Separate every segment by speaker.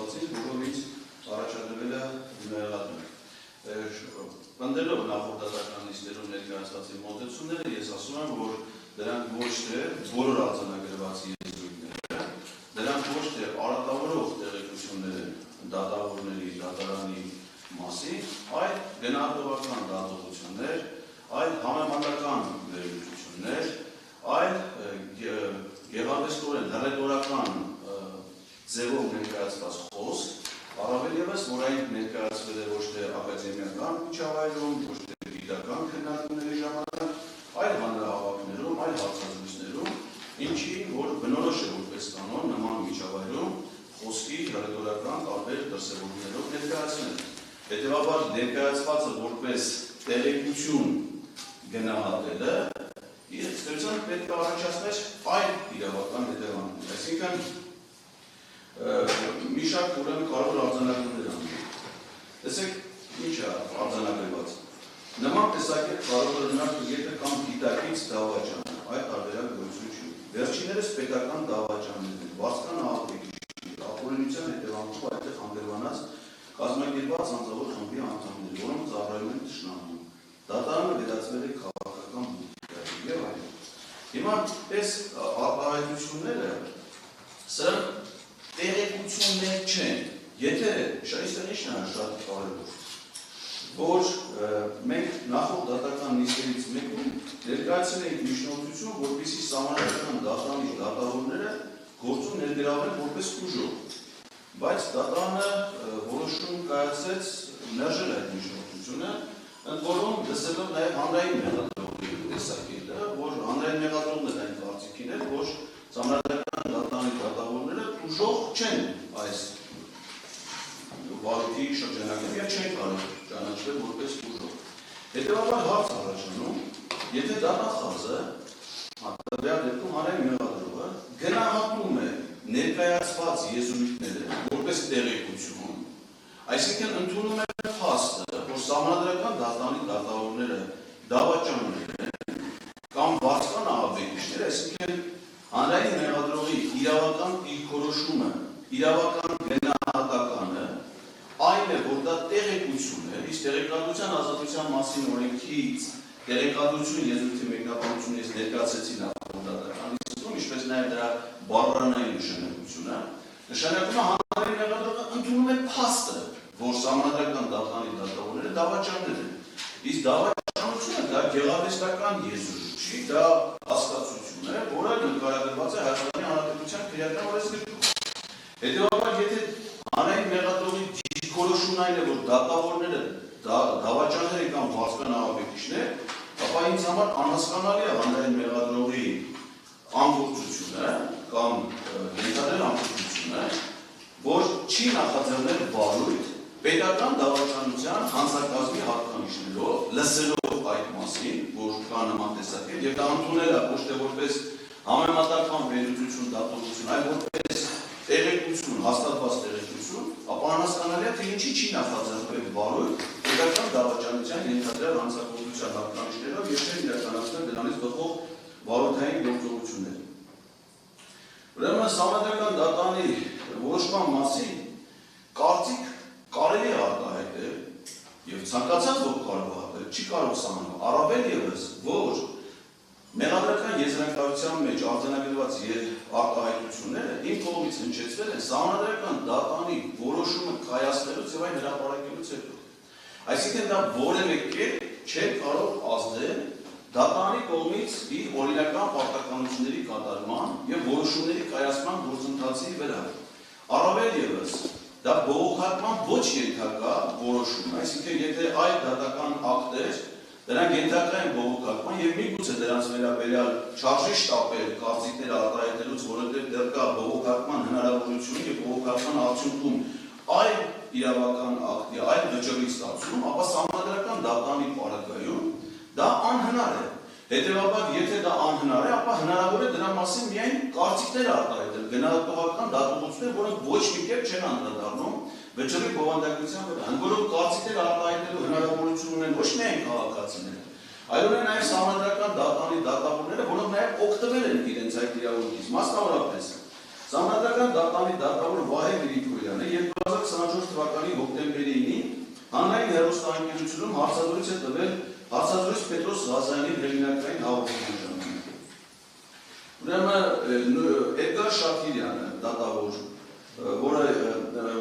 Speaker 1: ասացին, որովից առաջադրվել է մեղադրում։ Պնդելով նախորդատական նիստերում ներկայացված մոտեցումները, ես ասում եմ, որ դրանք ոչ թե բոլոր արձանագրված եզրույթները, դրանք ոչ թե արատավորող տեղեկություններ են դատավորների, դատարանի մասին, այլ գնահատողական դատողություններ, այլ համեմատական վերլուծություններ, այլ գեղարվեստորեն հռետորական ձևով ներկայացված խոսք, առավել ևս, որ այն ներկայացվել է ոչ թե ակադեմիական միջավայրում, ոչ թե գիտական քննարկումների ժամանակ, այլ հանրահավաքներում, այլ հարցազրույցներում, ինչին, որ բնորոշ է որպես կանոն նման միջավայրում խոսքի հռետորական տարբեր դրսևորումներով ներկայացնել։ Հետևաբար ներկայացվածը որպես տեղեկություն գնահատելը ստերության պետք է առաջացներ այլ իրավական հետևանքներ, այսինքն մի շարք ուրեմն կարող արձանագրումներ անել։ Տեսեք, ինչ է արձանագրված։ Նման տեսակետ կարող է ունենալ եթե կամ դիտակից դավաճան, այդ տարբերակ գոյություն չի։ Վերջիններս պետական դավաճաններ են, վարձկան ահաբեկիչներ, ապօրինության հետևանքով այդտեղ հանգրվանած կազմակերպված անձավոր խմբի անդամներ, որոնք ծառայում են թշնամուն։ Դատարանը վերածվել է քաղաքական բուդկայի եւ այլն։ Հիմա այս արտահայտությունները սրանք տեղեկություններ չեն, եթե այստեղ ինչն է շատ կարևոր, որ մենք նախորդ դատական նիստերից մեկում ներկայացրել էինք միջնորդություն, որպեսզի սահմանադրական դատարանի դատավորները գործում ներգրավեն որպես ուժով, բայց դատարանը որոշում կայացրեց մերժել այդ միջնորդությունը, ընդ որում լսելով նաև հանրային մեղադրողների տեսակետը, որ հանրային մեղադրողներն այն կարծիքին էր, որ սահմանադրական դատարանի դատավորները ուժով չեն այս վարույթի շրջանակում եւ չեն կարող ճանաչվել որպես ուժով։ Հետևաբար հարց առաջանում, եթե դատախազը հատկապես դեպքում հանրային մեղադրողը գնահատում է ներկայացված եզրույթները որպես տեղեկություն, այսինքն ընդունում է փաստը, որ սահմանադրական դատարանի դատավորները դավաճաններ են կամ վարձկան ահաբեկիչներ, այսինքն հանրային մեղադրողի իրավական դիրքորոշումը, իրավական գնահատականը այն է, որ դա տեղեկություն է, իսկ տեղեկատվության ազատության մասին օրենքից տեղեկատվություն եզրույթի մեկնաբանությունը ես ներկայացրեցի նախորդատական նիստում, ինչպես նաև դրա բառարանային նշանակությունը, նշանակում է հանրային մեղադրողը ընդունում է փաստը, որ սահմանադրական դատարանի դատավորները դավաճաններ են, իսկ դավաճանությունը դա գեղարվեստական եզրույթ չի, դա հասկացություն է, որը նկարագրված է Հայաստանի Հանրապետության քրեական օրենսգրքում։ Հետևաբար, եթե հանրային մեղադրողի դիրքորոշումն այն է, որ դատավորները դավաճաններ են կամ վարձկան ահաբեկիչներ, ապա ինձ համար անհասկանալի է հանրային մեղադրողի անգործությունը կամ ենթադրել անգործությունը, որ չի նախաձեռնել վարույթ պետական դավաճանության հանձնակազմի հատկանիշներով, լսելով այդ մասին, որ կա նման տեսակետ, եւ դա ընդունել է ոչ թե որպես համեմատական վերլուծություն, դատողություն, այլ որպես տեղեկություն, հաստատված տեղեկություն, ապա անհասկանալի է, թե ինչի չի նախաձեռնել վարույթ պետական դավաճանության ենթադրյալ հանձնագործության հատկանիշներով եւ չեն իրականացնել դրանից բխող վարույթային գործողություններ։ Ուրեմն սահմանադրական դատարանի որոշման մասին կարծիք կարելի է արտահայտել եւ ցանկացած ոք կարող է արտահայտել, չի կարող սահմանել, առավել ևս, որ մեղադրական եզրանկարության մեջ արձանագրված արտահայտությունները իմ կողմից հնչեցվել են սահմանադրական դատարանի որոշումը կայացնելուց եւ այն հրապարակելուց հետո։ Այսինքն դա որևէ կերպ չէ կարող ազդել դատարանի կողմից իր օրինական պարտականությունների կատարման եւ որոշումների կայացման գործընթացի վրա։ Առավել ևս դա բողոքարկման ոչ ենթակա որոշում, այսինքն եթե այդ դատական ակտեր դրանք ենթակա են բողոքարկման եւ միգուցե դրանց վերաբերյալ չարժի շտապել կարծիքներ արտահայտելուց, որովհետեւ դեռ կա բողոքարկման հնարավորություն եւ բողոքարկման արդյունքում այլ իրավական ակտի, այլ վճռի ստացում, ապա սահմանադրական դատարանի պարագայում դա անհնար է։ Հետևաբար, եթե դա անհնար է, ապա հնարավոր է դրա մասին միայն կարծիքներ արտահայտել, գնահատողական դատողություններ, որոնք ոչ մի կերպ չեն անդրադառնում վճռի բովանդակության վրա, որոնք կարծիքներ արտահայտելու հնարավորություն ունեն ոչ միայն քաղաքացիները, այլ ունեն նաև սահմանադրական դատարանի դատավորները, որոնք նաև օգտվել են իրենց այդ իրավունքից, մասնավորապես սահմանադրական դատարանի դատավոր Վահե Գրիգորյանը, հանրային հեռուստաընկերությունում հարցազրույց է տվել հարցազրույց Պետրոս Ղազարյանի հեղինակային հաղորդման ժամանակ։ Ուրեմն Էդգար Շաքիրյանը, դատավոր, որը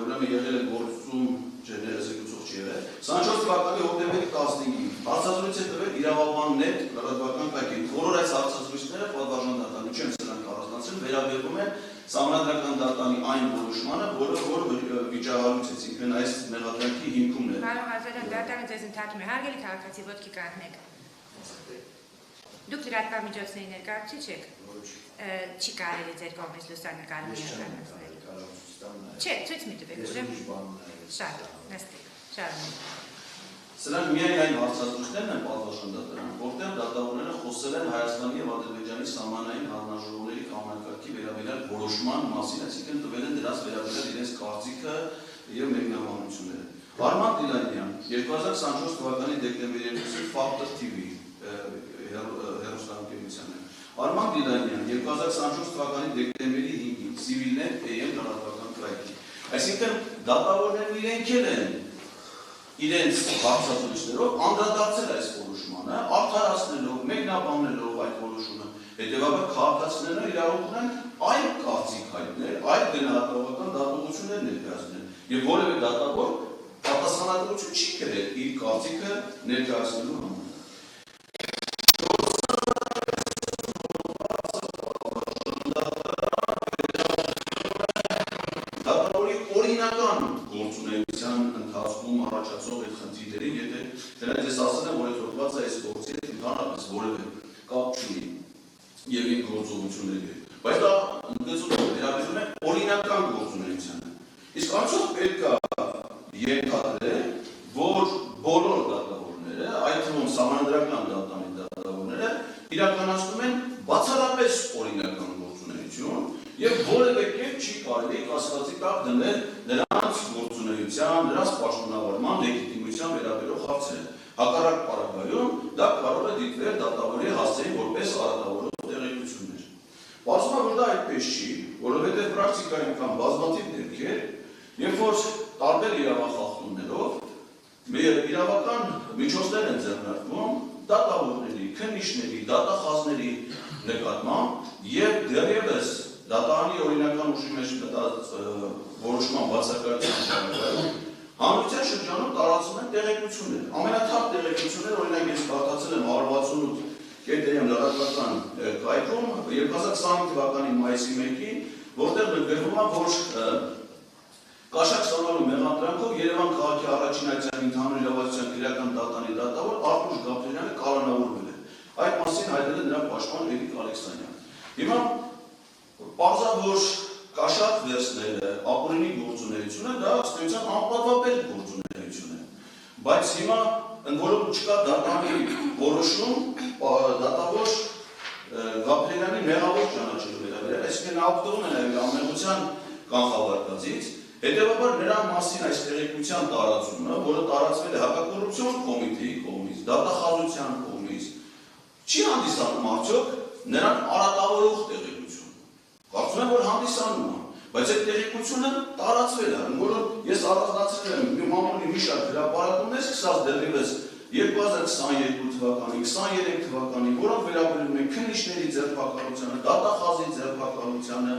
Speaker 1: ուրեմն եղել է գործում ներազեկուցող չի եղել, 24 թվականի հոկտեմբերի 15-ին հարցազրույց է տվել իրավաբաններ լրատվական կայքին։ Բոլոր այս հարցազրույցները պատվարժան դատարանի չեն սրանք առանձնացել, վերաբերում են Սահմանադրական դատարանի այն որոշմանը, որը վիճահարույց ինքն այս մեղադրանքի հիմքումն է։
Speaker 2: Պարոն Ղազարյան, դատարանը ձեզ ընդհատում է, հարգելի քաղաքացի, ոտքի կանգնեք։ Դուք լրատվամիջոցների ներկայացուցիչ եք։ Չի կարելի ձեր կողմից լուսանկարում իրականացնել։ Չէ, ցույց մի տվեք, ուրեմն շատ, նստեք, շարունակեք։
Speaker 1: Սրանք միայն այն հարցազրույցներն են պատվարժան դատարանում, որտեղ դատավորները խոսել են Հայաստանի եւ Ադրբեջանի սահմանային հանձնաժողովների կողմնակարգի վերաբերյալ որոշման մասին, այսինքն տվել են դրանց վերաբերյալ իրենց կարծիքը եւ մեկնաբանությունները։ Արման Դիլանյան 2024 թվականի դեկտեմբերի 2-ին Factor TV հեռուստաընկերությանը։ Արման Դիլանյան 2024 թվականի դեկտեմբերի 5-ին Civilnet AM լրատվական կայքի։ Այսինքն դատավորներն իրենք են իրենց հարցազրույցներով անդրադարձել այս որոշմանը, արդարացնելով, մեկնաբանելով այդ որոշումը, հետևաբար քաղաքացիները իրավունք ունեն այլ կարծիք հայտնել, այլ գնահատողական դատողություններ ներկայացնել, եւ որևէ դատավոր պատասխանատվություն չի կրել իր կարծիքը ներկայացնելու համար։ Դատավորի օրինական գործունեության ընթացքում առաջացող այդ խնդիրներին, եթե դրանից ես ասել եմ, որ այդ հոդվածը այս գործի հետ ընդհանրապես որևէ կապ չունի եւ իր գործողությունների հետ, բայց դա ընդգծում վերաբերում է օրինական գործունեությանը։ Իսկ արդյոք պետք է ենթադրել, որ բոլոր դատավորները, այդ թվում սահմանադրական դատարանի դատավորները, իրականացնում են բացառապես օրինական գործունեություն եւ որևէ կերպ չի կարելի կասկածի տակ դնել նրանց գործունեության, նրանց պաշտոնավարման լեգիտիմության վերաբերող հարցերը։ Հակառակ պարագայում դա կարող է դիտվել դատավորի հասցեին որպես արատավորող տեղեկություններ։ Պարզվում է, որ դա այդպես չի, որովհետեւ պրակտիկայում կան բազմաթիվ դեպքեր, երբ որ տարբեր իրավախախտումներով իրավական միջոցներ են ձեռնարկվում դատավորների, քննիչների, դատախազների նկատմամբ եւ դեռևս դատարանի օրինական ուժի մեջ մտած որոշման բացակայության շրջանում հանրության շրջանում տարածվում են տեղեկություններ։ Ամենաթարմ տեղեկությունները, օրինակ ես կարդացել եմ 168.am լրատվական կայքում 2025 թվականի մայիսի 1-ին, որտեղ գրվում է, որ Կաշակ ստանալու մեղադրանքով Երևան քաղաքի առաջին այցյալ ընդհանուր իրավասության քրեական դատարանի դատավոր Արթուր Գաբրելյանը կալանավորվել է։ Այդ մասին հայտնել է նրա պաշտպան Էրիկ Ալեքսանյանը։ Հիմա պարզավոր կաշակ վերցնելը, ապօրինի գործունեությունը դա ըստեյության անպատվաբեր գործունեություն է։ Բայց հիմա ընդ որում չկա դատարանի որոշում դատավոր Գաբրելյանի մեղավոր ճանաչելու վերաբերյալ, այսինքն նա օգտվում է նաև ամենության կանխավարկածից, հետևաբար նրա մասին այս տեղեկության տարածումը, որը տարածվել է հակակոռուպցիոն կոմիտեի կողմից, դատախազության կողմից, չի հանդիսանում արդյոք նրան արատավորող տեղեկություն։ Կարծում եմ, որ հանդիսանում է, բայց այդ տեղեկությունը տարածվել է, որը ես առանձնացրել եմ մամուլի մի շարք հրապարակումներ սկսած դեռևս 2022 թվականի, 23 թվականի, որոնք վերաբերում են քննիչների ձերբակալությանը, դատախազի ձերբակալությանը,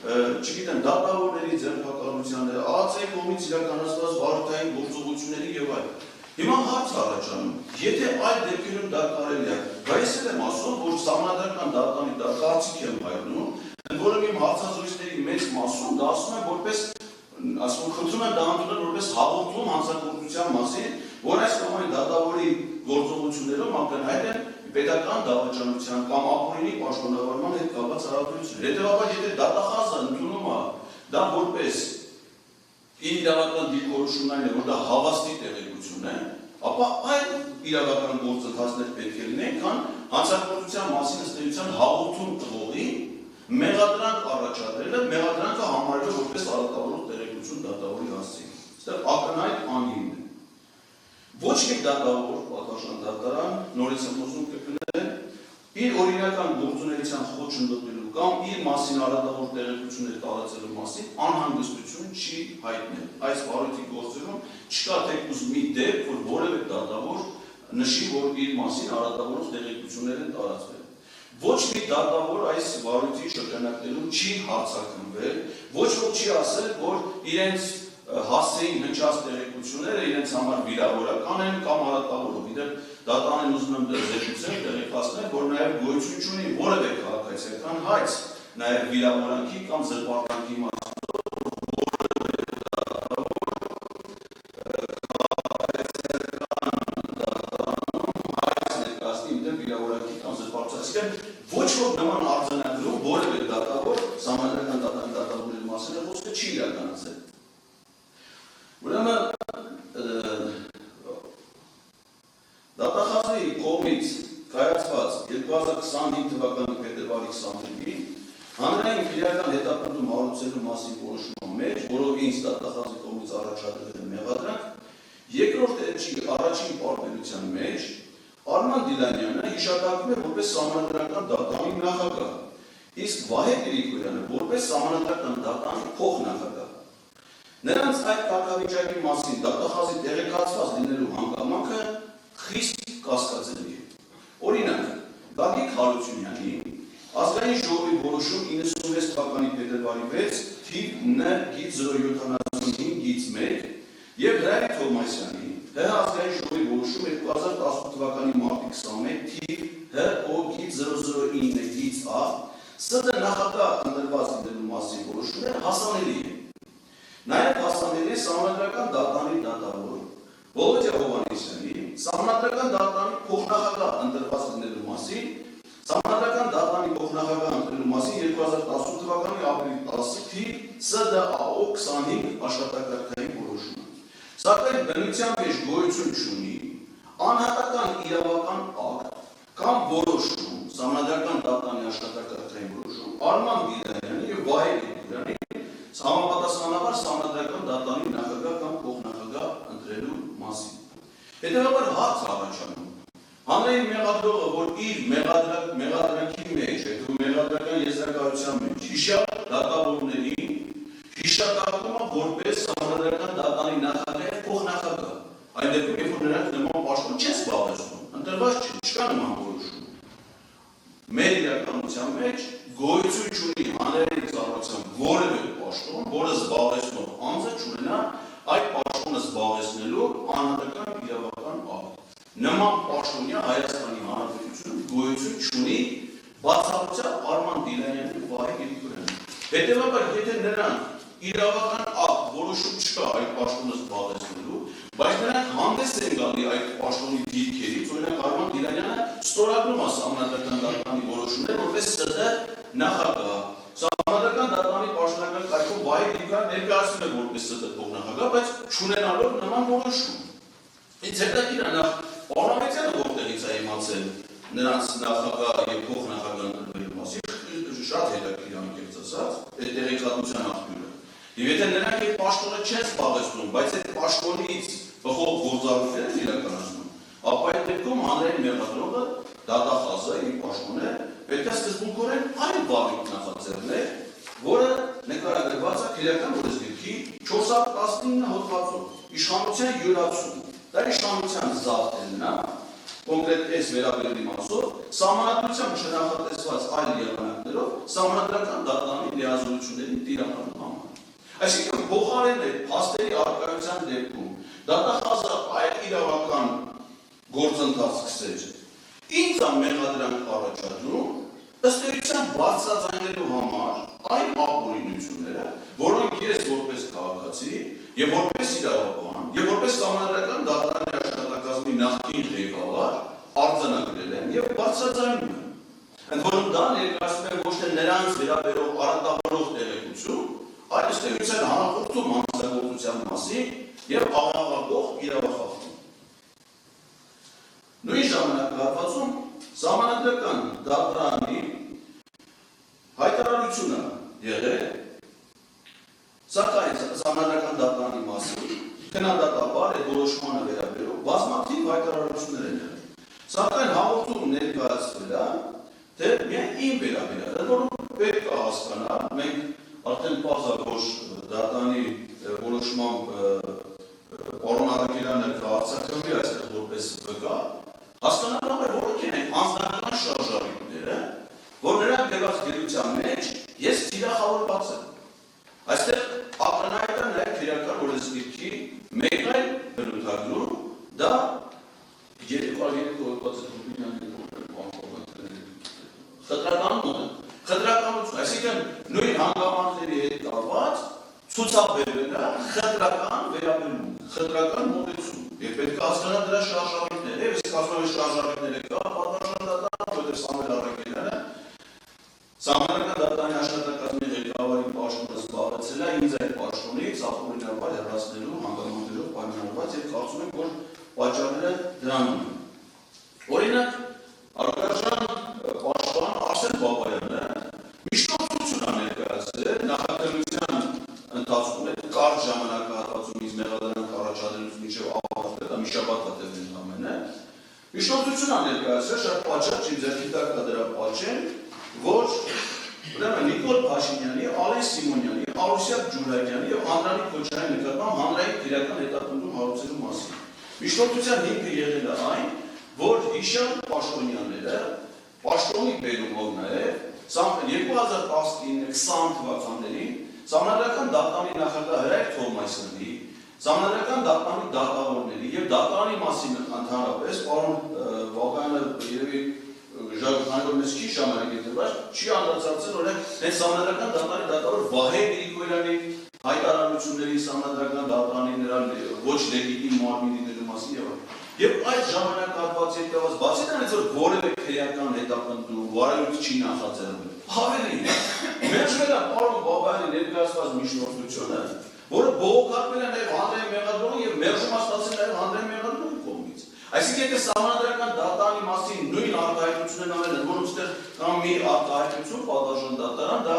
Speaker 1: չգիտեմ, դատավորների ձերբակալությանը, ԱԱՑ-ի կողմից իրականացված վարորդային գործողությունների եւ այլն։ Հիմա հարց առաջանում, եթե այդ դեպքերում դա կարելի է, բայց ես եմ ասում, որ սահմանադրական դատարանի դա կարծիք եմ հայտնում, ընդ որում իմ հարցազրույցների մեծ մասում դա ասում եմ որպես, ասում խնդրում եմ դա ընդունել որպես հաղորդում հանցագործության մասին, որ այս կամ այն դատավորի գործողություններում ակնհայտ են պետական դավաճանության կամ ապօրինի պաշտոնավարման հետ կապված հարաբերություններ։ Հետևաբար, եթե դատախազը ընդունում է դա որպես իրավական դիրքորոշումն այն է, որ դա հավաստի տեղեկություն է, ապա այն իրավական գործընթացներ պետք է լինեն, քան հանցագործության մասին ըստեյության հաղորդում տվողի մեղադրանք առաջադրելը, մեղադրանքը համարելով որպես արատավորող տեղեկություն դատավորի հասցեին։ Այստեղ ակնհայտ անգին է։ Ոչ մի դատավոր, պատասխան դատարան, նորից եմ ուզում կգնել, իր օրինական գործունեության խոչընդոտելու կամ իր մասին արատավոր տեղեկություններ տարածելու մասին անհանգստություն չի հայտնել։ Այս վարույթի գործերում չկա թեկուզ մի դեպք, որ որևէ դատավոր նշի, որ իր մասին արատավորող տեղեկություններ են տարածվել։ Ոչ մի դատավոր այս վարույթի շրջանակներում չի հարցակնվել, ոչ ոք չի ասել, որ իրենց հասցեին հնչած տեղեկությունները իրենց համար վիրավորական են կամ արատավորող։ Իդեպ դատարանին ուզում եմ զեկուցել, տեղեկացնել, որ նաև գոյություն չունի որևէ քաղաքացիական հայց, նաև վիրավորանքի կամ զրպարտանքի ոչ ոք նման արձանագրում որևէ դատավոր սահմանադրական դատավորների մասին խոսքը չի իրականացել։ Ուրեմն դատախազի կողմից կայացված 2025 թվականի փետրվարի 29-ին հանրային քրեական հետապնդում հարուցելու մասին որոշման մեջ, որով ինձ դատախազի կողմից առաջադրվել է մեղադրանք, երկրորդ էջի առաջին պարբերության մեջ Արման Դիլանյանը հիշատակվում է որպես սահմանադրական դատարանի նախագահ, իսկ Վահե Գրիգորյանը որպես սահմանադրական դատարանի փոխնախագահ։ Նրանց այդ կարգավիճակի մասին դատախազի տեղեկացված լինելու հանգամանքը խիստ կասկածելի է։ Օրինակ, Գագիկ Հարությունյանի ազգային ժողովի որոշում 96 թվականի փետրվարի 6 թիվ N-075-1 եւ Հրայր Թովմասյանի ազգային ժողովի որոշում 2018 թվականի մարտի 21 թիվ HO-009-A ՍԴ նախագահ ընտրված լինելու մասին որոշումները հասանելի են։ Նաև հասանելի է սահմանադրական դատարանի դատավոր Վոլոդիա Հովհաննիսյանի սահմանադրական դատարանի փոխնախագահ ընտրված լինելու մասին, սահմանադրական դատարանի փոխնախագահ ընտրելու մասին 2018 թվականի ապրիլի 10 թիվ ՍԴԱՕ 25 աշխատակարգային որոշումը։ Սակայն բնության մեջ գոյություն չունի անհատական իրավական ակտ կամ որոշում, սահմանադրական դատարանի աշխատակարգային որոշում Արման Դիլանյանի եւ Վահե Գրիգորյանի համապատասխանաբար սահմանադրական դատարանի նախագահ կամ փոխնախագահ ընտրելու մասին։ Հետևաբար հարց առաջանում հանրային մեղադրողը, որ իր մեղադրանքի մեջ, հետո մեղադրական եզրակացության մեջ հիշյալ դատավորներին հիշատակում է որպես սահմանադրական դատարանի նախագահ փոխնախագահ։ Այն դեպքում, երբ որ նրանք նման պաշտոն չեն զբաղեցնում, ընտրված չկա նման որոշում։ Մեր իրականության մեջ գոյություն չունի հանրային ծառայության որևէ պաշտոն, որը զբաղեցնող անձը չունենա այդ պաշտոնը զբաղեցնելու անհատական իրավական ակտ։ Նման պաշտոնյա Հայաստանի Հանրապետությունում գոյություն չունի բացառությամբ Արման Դիլանյանի ու Վահե Գրիգորյանի։ Հետևաբար, եթե նրանք իրավական ակտ որոշում չկա այդ պաշտոնը զբաղեցնելու, բայց նրանք հանդես են գալի այդ պաշտոնի դիրքերից, օրինակ Արման Դիլանյանը ստորագրում է սահմանադրական դատարանի որոշումներ, որպես ՍԴ նախագահ, սահմանադրական դատարանի պաշտոնական կարգում Վահե Գրիգորյանը ներկայացնում է որպես ՍԴ փոխնախագահ, բայց չունենալով նման որոշում։ Ինձ հետաքրքիր է նախ Պարոնավետյանը որտեղից է իմացել նրանց նախագահ եւ փոխնախագահ ընտրվելու մասին, շատ հետաքրքիր անկեղծ ասած, այդ տեղեկատվության աղբյուրը։ Եվ եթե նրանք այդ պաշտոնը չեն զբաղեցնում, բայց այդ պաշտոնից բխող գործառույթներ են իրականացնում, ապա այդ դեպքում հանրային մեղադրողը դատախազը իր պաշտոնը պետք է սկզբունքորեն այլ վարույթ նախաձեռնել, որը նկարագրված է քրեական օրենսգրքի 419 հոդվածով, իշխանության յուրացում, դա իշխանության զավթելն է, կոնկրետ այս վերաբերելի մասով, սահմանադրությամբ չնախատեսված այլ եղանակներով սահմանադրական դատարանի լիազորությունների տիրապետելու համար։ Այսինքն փոխարեն է փաստերի առկայության դեպքում դատախազը այլ իրավական գործընթաց սկսեց։ Ինձ մեղադրանք առաջադրում ըստ էության բարձրաձայնելու համար այն ապօրինությունները, որոնք ես որպես քաղաքացի եւ որպես իրավաբան եւ որպես սահմանադրական դատարանի աշխատակազմի նախկին ղեկավար արձանագրել եմ եւ բարձրաձայնում եմ։ Ընդ որում դա ներկայացնում է ոչ թե նրանց վերաբերող արատավորող տեղեկություն, այլ ըստ էության հանրախորհրդում հանձնագործության մասին եւ աղաղակող իրավախախտում։ Նույն ժամանակահատվածում սահմանադրական դատարանի հայտարարությունը եղել, սակայն սահմանադրական դատարանի մասին քննադատաբար այդ որոշմանը վերաբերող բազմաթիվ հայտարարություններ են եղել։ Սակայն հաղորդում ներկայացվել է, թե միայն իմ վերաբերյալ, որում պետք է հասկանալ, մենք արդեն պարզ է, որ դատարանի որոշ որոշմամբ պարոն Արաքելյանը կհարցակվի այստեղ որպես վկա, հասկանալով է, որ ոգին են անձնական շարժարիքները, որ նրանք դեպած գերության մեջ ես թիրախավորված եմ։ Այստեղ ակնայական նաև քրեական օրենսգիրքի մեկ այլ բնութագրում, դա խտրականություն, այսինքն նույն հանգամանքների հետ կապված ցուցաբերելը խտրական վերաբերում, խտրական մոտեցում, եւ պետք է հասկանալ դրա շարժառիթները, իսկ ասում շարժառիթները կա, պատասխանատվական, որտեղ Սամվել Արաքելյանը Սահմանադրական դատարանի աշխատակազմի ղեկավարի պաշտոնը զբաղեցել է, ինձ այդ պաշտոնից ապօրինաբար հեռացնելու հանգամանքներով պայմանավորված եւ կարծում եմ, որ պատճառները դրանում են։ Օրինակ, Արտաշան պաշտպան Արսեն Բաբայանը միշտ օգնություն է ներկայացրել նախաքննության ընթացքում այդ կարճ ժամանակահատվածում ինձ մեղադրանք առաջադրելուց մինչև ավարտել, դա մի շաբաթ տևել ամենը։ Միշտ օգնություն է ներկայացրել, շատ պատճառ չի ձեռքի տակ կա դրա պատճեն, որ ուրեմն Նիկոլ Փաշինյանի, Ալեն Սիմոնյանի, Արուսյակ Ջուրակյանի եւ Անդրանիկ Քոչարյանի նկատմամբ հանրային քրեական հետապնդում հարուցելու մասին։ Միշտօգնության հիմքը եղել է այն, որ հիշյալ պաշտոնյաները պաշտոնի բերումով նաև 2019-20 թվականներին Սահմանադրական դատարանի նախագահ Հրայր Թովմասյանի, Սահմանադրական դատարանի դատավորների եւ դատարանի մասին ընդհանրապես պարոն Վաղայանը երևի ժողովրդական մեծ ժամանակ է դրված, չի անդրադարձել օրինակ հենց Սահմանադրական դատարանի դատավոր Վահե Գրիգորյանի հայտարարությունների Սահմանադրական դատարանի նրա ոչ լեգիտիմ մարմինի դելու մասին եւ այդ ժամանակահատվածի հետ կապված բացի դրանից որ որևէ քրեական հետապնդում, վարելուց չի նախաձեռնվել։ Հավելին, մեջվելա պարոն Բաբայանի ներկայացված միջնորդությունը, որը բողոքարկվել է նաև հանրային մեղադրողի եւ մերժում ստացել նաև հանրային մեղադրողի կողմից։ Այսինքն եթե Սահմանադրական դատարանի մասին նույն արտահայտությունն անել են, որոնց դեռ կամ մի արտահայտություն պատասխան դատարան, դա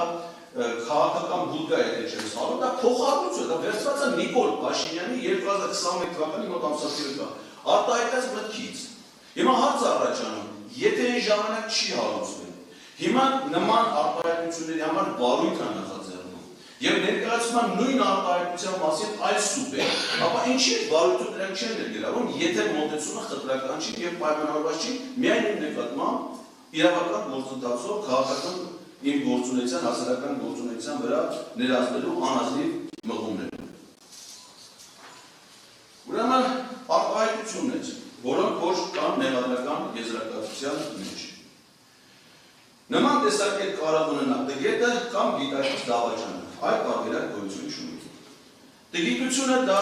Speaker 1: քաղաքական բուլգա եթե չես հալում, դա փոխառություն, դա վերցված է Նիկոլ Փաշինյանի 2021 թվականի մոտ ամսաթիվը արտահայտած մտքից։ Հիմա հարց առաջանում, եթե այն ժամանակ չի հարուցվել, հիմա նման արտահայտությունների համար վարույթ է նախաձեռնում եւ ներկայացնում են նույն արտահայտության մասին այլ սուպեր, ապա ինչի՞ վարույթը դրանք չեն ներգրավում, եթե մոտեցումը խտրական չի եւ պայմանավորված չի միայն իմ նկատմամբ իրավական գործընթացով քաղաքական իմ գործունեության, հասարակական գործունեության վրա ներառնելու անազնիվ մղումներ։ Ուրեմն արտահայտություններ, որոնք ոչ կան մեղադրական եզրակացության մեջ։ Նման տեսակետ կարող ունենալ տգետը կամ գիտակից դավաճանը, այդ տարբերակ գոյություն չունի։ Տգիտությունը դա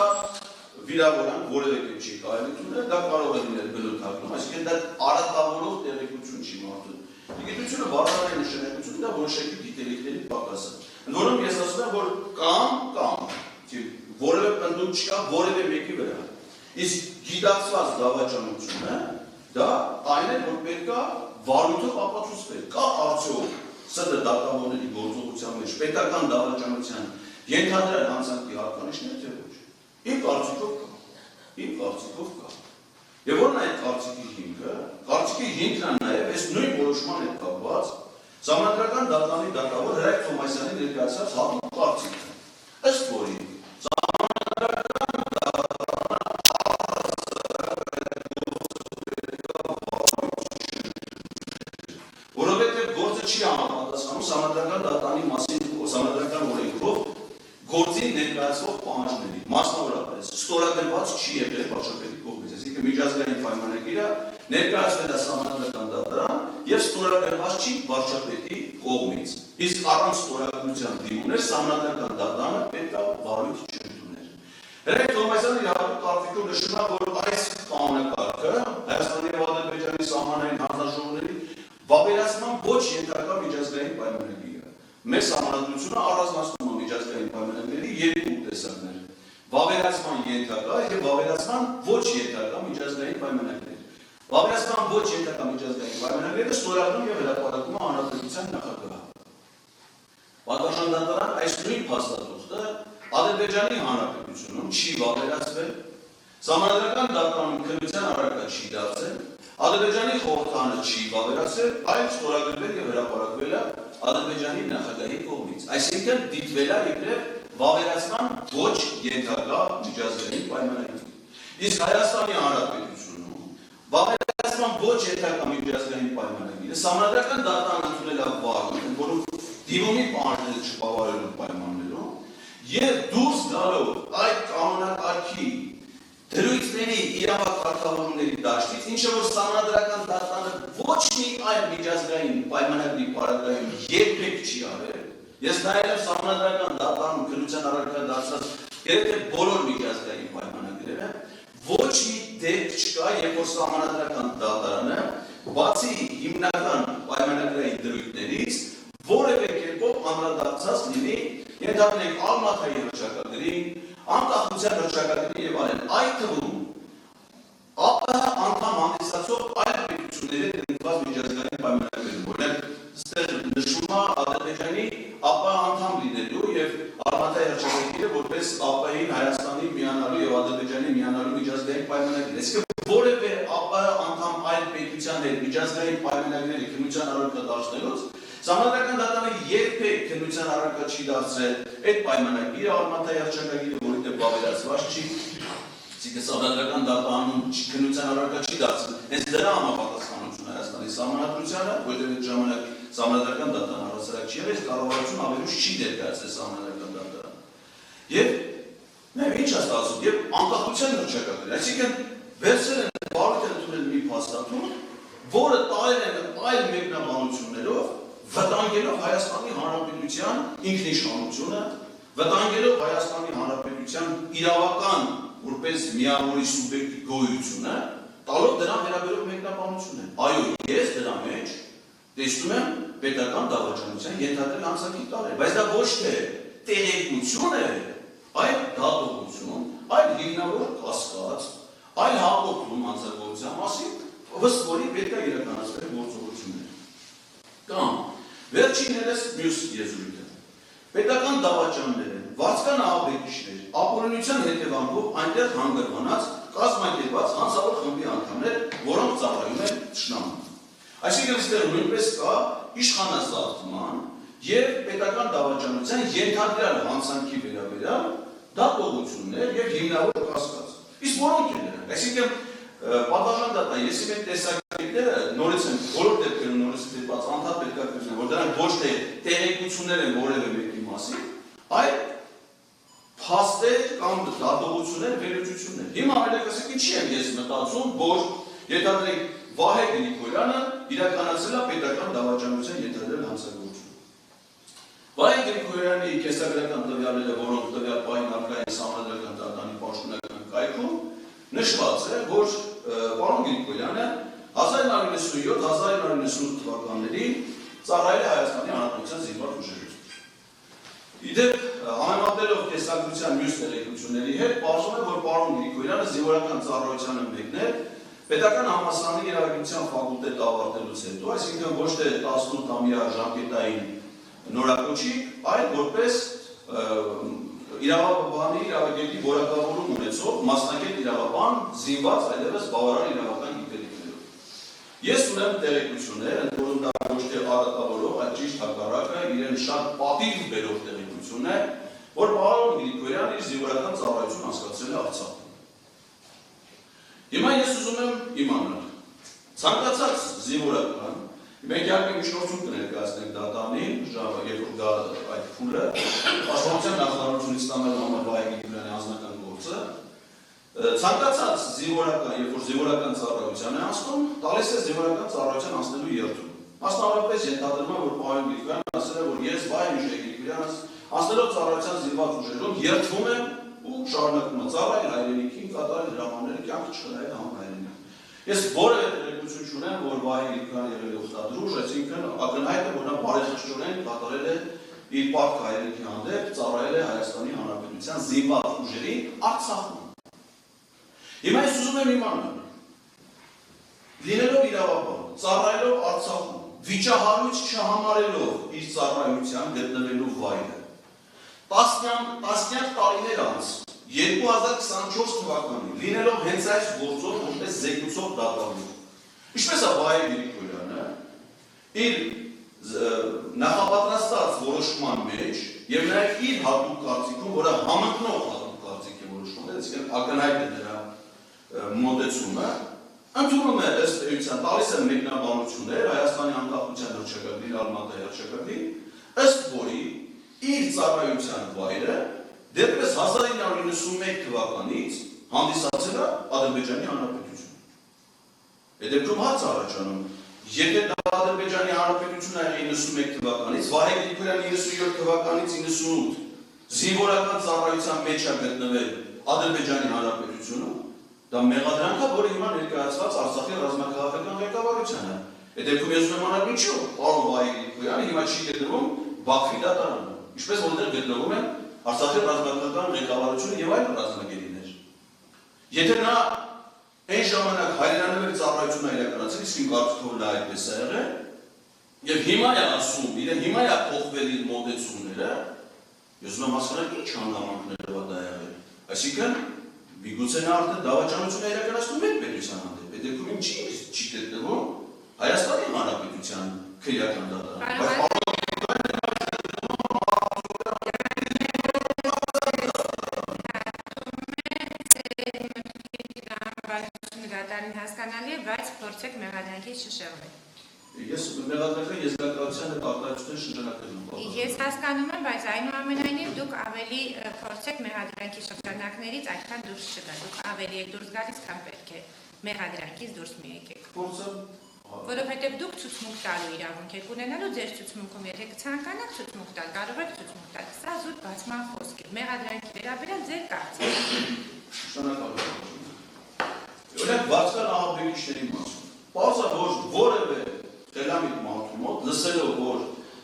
Speaker 1: վիրավորան որևէ կերպ չի կարելի լինել, դա կարող է լինել բնութագրում, այսինքն դա արատավորող տեղեկություն չի մարդու։ Տգիտությունը բառային նշանակություն դա որոշակի գիտելիքների պակաս է։ Ընդ որում ես ասում եմ, որ կամ որևէ պնդում չկա որևէ մեկի վրա։ Իսկ գիտակցված դավաճանությունը դա այն է, որ պետք է վարույթով ապացուցվել, կա արդյոք ՍԴ դատավորների գործողության մեջ պետական դավաճանության ենթադրյալ հանցանքի հատկանիշներ թե ոչ։ Իմ կարծիքով կա։ Եվ որն է այդ կարծիքի հիմքը, կարծիքի հիմքն է նաև այս նույն որոշման հետ կապված Սահմանադրական դատարանի դատավոր Հրայր Թովմասյանի ներկայացած հատուկ կարծիքը, ըստ որի չի համապատասխանում Սահմանադրական դատարանի մասին Սահմանադրական օրենքով գործի ներկայացվող պահանջների, մասնավորապես ստորագրված չի եղել վարչապետի կողմից, այսինքն միջազգային պայմանագիրը ներկայացվել է Սահմանադրական դատարան եւ ստորագրված չի վարչապետի կողմից։ Իսկ առանց ստորագրության դիմումներ Սահմանադրական դատարանը պետք է վարույթ չընդուներ։ Հրայր Թովմասյանը իրավունք կարծիքով նշում է, որ այս կանոնակարգը Հայաստանի եւ Ադրբեջանի սահմանային հանձնաժողովների վավերացման ոչ ենթակա միջազգային պայմանագիրը։ Մեր սահմանադրությունը առանձնացնում է միջազգային պայմանագրերի երկու տեսակներ՝ վավերացման ենթակա եւ վավերացման ոչ ենթակա միջազգային պայմանագրեր։ Վավերացման ոչ ենթակա միջազգային պայմանագրերը ստորագրում եւ հրապարակում է հանրապետության նախագահը։ Պատասխան դատարան այս նույն փաստաթուղթը Ադրբեջանի հանրապետությունում չի վավերացվել, Սահմանադրական դատարանում քննության առարկա չի դարձել, Ադրբեջանի խորհրդարանը չի վավերացել, այլ ստորագրվել եւ հրապարակվել է Ադրբեջանի նախագահի կողմից։ Այսինքն դիտվել է իբրև վավերացման ոչ ենթակա միջազգային պայմանագրի։ Իսկ Հայաստանի Հանրապետությունում վավերացման ոչ ենթակա միջազգային պայմանագրերը սահմանադրական դատարան ընդունել է վարում, որոնք դիմումի պահանջները չբավարարելու պայմաններում եւ դուրս գալով այդ կանոնակարգի դրույթների իրավակարգավորումների դաշտից, ինչը որ սահմանադրական դատարանը ոչ մի այլ միջազգային պայմանագրի պարագայում երբեք չի արել։ Ես նայելով սահմանադրական դատարանում քննության առարկա դարձած երբեք բոլոր միջազգային պայմանագրերը ոչ մի դեպք չկա, երբ որ սահմանադրական դատարանը բացի հիմնական պայմանագրային դրույթներից որևէ կերպով անդրադարձած լինի ենթադրենք Ալմաթայի հռչակագրին, անկախության հռչակագրին եւ այլն, այդ թվում ԱՊՀ անդամ հանդիսացող այլ պետությունների դրված միջազգային պայմանագրերում, օրինակ ստեղ նշվում է Ադրբեջանի ԱՊՀ անդամ լինելու եւ Ալմաթայի հռչակագիրը որպես ԱՊՀ-ին Հայաստանի միանալու եւ Ադրբեջանի միանալու միջազգային պայմանագրեր։ Այսինքն որևէ ԱՊՀ անդամ այլ պետության հետ միջազգային պայմանագրերի քննության առարկա դարձնելուց Սահմանադրական դատարանը երբեք քննության առարկա չի դարձրել այդ պայմանագիրը Ալմաթայի հռչակագիրը, որի դեմ վավերացված չի, այսինքն սահմանադրական դատարանում քննության առարկա չի դարձրել։ Հենց դրա համապատասխանություն Հայաստանի սահմանադրությանը, որտեղ այդ ժամանակ սահմանադրական դատարան առասարակ չի եղել, կառավարությունը ավելուց չի ներկայացրել սահմանադրական դատարանը։ Եվ նայ ինչ է ստացվում, եւ անկախության հռչակագիրը, այսինքն վերցրել են բարոյթ ընդունել մի փաստաթուղթ, որը տարել են այլ մեկնաբանություններով վտանգելով Հայաստանի Հանրապետության ինքնիշխանությունը, վտանգելով Հայաստանի Հանրապետության իրավական որպես միավորի սուբյեկտի գոյությունը, տալով դրան վերաբերող մեկնաբանություն է։ Այո, ես դրա մեջ տեսնում եմ պետական դավաճանության ենթադրել հանցանքի տարել, բայց դա ոչ թե տեղեկություն է, այլ դատողություն, այլ հիմնավոր կասկած, այլ հակոպտում հանցագործության մասին, ըստ որի պետք է իրականացվել գործողություններ։ Կամ վերջիններս մյուս եզրույթը։ Պետական դավաճանները, վարձկան ահաբեկիչներ, ապօրինության հետևանքով այնտեղ հանգրվանած կազմակերպված հանցավոր խմբի անդամներ, որոնք ծառայում են թշնամուն։ Այսինքն այստեղ նույնպես կա իշխանազավթման եւ պետական դավաճանության ենթադրյալ հանցանքի վերաբերյալ դատողություններ եւ հիմնավոր կասկած։ Իսկ որոնք են դրանք։ Այսինքն պատասխան դատա, ես իմ այդ տեսակետները նորից են բոլոր դեպքերում նորից դեպված անդադար պետք է քննեն, որ դրանք ոչ թե տեղեկություններ են որևէ մեկի մասին, այլ փաստեր կամ դատողություններ, վերլուծություններ։ Հիմա այլևս ինչի եմ ես մտածում, որ ենթադրենք Վահե Գրիգորյանը իրականացրել է պետական դավաճանության ենթադրյալ հանցագործություն։ Վահե Գրիգորյանի կեսագրական տվյալները, որոնք տվյալ պահին առկա են սահմանադրական դատարանի պաշտոնական կայքում, նշված է, որ պարոն Գրիգորյանը 1997-1998 թվականներին ծառայել է Հայաստանի Հանրապետության զինված ուժերում։ Իդեպ համեմատելով կեսագրության մյուս տեղեկությունների հետ, պարզվում է, որ պարոն Գրիգորյանը զինվորական ծառայությանը մեկնել պետական համալսարանի իրավագիտության ֆակուլտետ ավարտելուց հետո, այսինքն ոչ թե 18-ամյա ժամկետային նորակոչի, այլ որպես իրավաբանի իրավագետի որակավորում ունեցող մասնագետ իրավաբան զինված այլևս բավարար իրավական գիտելիքներով։ Ես ունեմ տեղեկություններ, ընդ որում դա ոչ թե արատավորող, այլ ճիշտ հակառակը իրեն շատ պատիվ բերող տեղեկություն է, որ պարոն Գրիգորյանը իր զինվորական ծառայություն անցկացրել է Արցախում։ Հիմա ես ուզում եմ իմանալ, ցանկացած զինվորական, մենք իհարկե միջնորդում կներկայացնենք դատարանին, երբ որ դա այդ փուլը պաշտպանության նախարարությունից ստանալու համար Վահե Գրիգորյանի անձնական գործը, ցանկացած զինվորական, երբ որ զինվորական ծառայության է անցնում, տալիս է զինվորական ծառայության անցնելու երթում։ Մասնավորապես ենթադրում է, որ պարոն Գրիգորյանը ասել է, որ ես Վահե Գրիգորյանը անցնելով ծառայության զինված ուժերում երթվում եմ ու շարունակում է ծառայել հայրենիքին, կատարել հրամանները, կյանքը չխնայել համահայրենիք։ Ես որևէ տեղեկություն չունեմ, որ Վահե Գրիգորյանը եղել է ուխտադրուժ, այսինքն ակնհայտ է, որ նա բարեխղճորեն կատարել է իր պարտքը հայրենիքի հանդեպ, ծառայել է Հայաստանի Հանրապետության զինված ուժերի Արցախում։ Հիմա ես ուզում եմ իմանալ, լինելով իրավաբան, ծառայելով Արցախում, վիճահարույց չհամարելով իր ծառայության գտնվելու վայրը, տասնյակ տարիներ անց 2024 թվականին լինելով հենց այս գործով որպես զեկուցող դատավորի, ինչպես է Վահե Գրիգորյանը իր նախապատրաստած որոշման մեջ եւ նաեւ իր հատուկ կարծիքում, որը համընկնող հատուկ կարծիք է որոշում է, այսինքն ակնհայտ է դրա մոտեցումը, ընդունում է ըստ էության, տալիս է մեկնաբանություններ Հայաստանի անկախության հռչակագրի, Ալմատայի հռչակագրի, ըստ որի իր ծառայության վայրը դեպպես 1991 թվականից հանդիսացել է Ադրբեջանի Հանրապետություն։ Դեպքում հարց առաջանում, եթե դա Ադրբեջանի Հանրապետությունն է 91 թվականից, Վահե Գրիգորյանը 97 թվականից 98 զինվորական ծառայության մեջ է գտնվել Ադրբեջանի Հանրապետությունը, դա մեղադրանք է, որը հիմա ներկայացված Արցախի ռազմաքաղաքական ղեկավարությանը։ Դեպքում ես ուզում եմ անալ ինչու, պարոն Վահե Գրիգորյանը հիմա չի գտնվում Բաքվի դատարանում, ինչպես որտեղ գտնվում են Արցախի ռազմաքաղաքական ղեկավարությունը եւ այլ ռազմագերիներ։ Եթե նա այն ժամանակ հայրենանվեր ծառայությունը իրականացել, իսկ իմ կարծիքով նա այդպես է եղել, եւ հիմա է ասում, իրեն հիմա է փոխվել իր մոտեցումները, ես ուզում եմ հասկանալ ինչ հանգամանքներով է դա եղել։ Այսինքն միգուցե նա արդեն դավաճանություն է իրականացնում մեր պետության հանդեպ, դեպքում ինչի չի գտնվում Հայաստանի Հանրապետության քրեական դատարանում։
Speaker 2: Հասկանալի է, բայց փորձեք մեղադրանքից շշեղվել։
Speaker 1: Ես մեղադրանքը եզրակացության հետ արտահայտություններ շրջանակներում։
Speaker 2: Ես հասկանում եմ, բայց այնուամենայնիվ դուք ավելի փորձեք մեղադրանքի շրջանակներից այդքան դուրս չգա։ Դուք ավելի եք դուրս գալիս, քան պետք է մեղադրանքից դուրս մի եկեք։ Որովհետև դուք ցուցմունք տալու իրավունք եք ունենալու ձեր ցուցմունքում, եթե կցանկանաք ցուցմունք տալ, կարող եք ցուցմունք տալ։ Սա զուտ բացման խոսք է։ Մեղադրանքի վերաբերյալ ձեր կարծիքը։
Speaker 1: Շնորհակալ եմ։ Օրինակ Վարդան ահաբեկիչների մասին։ Պարզա որ որևէ խելամիտ մարդու մոտ լսելով որ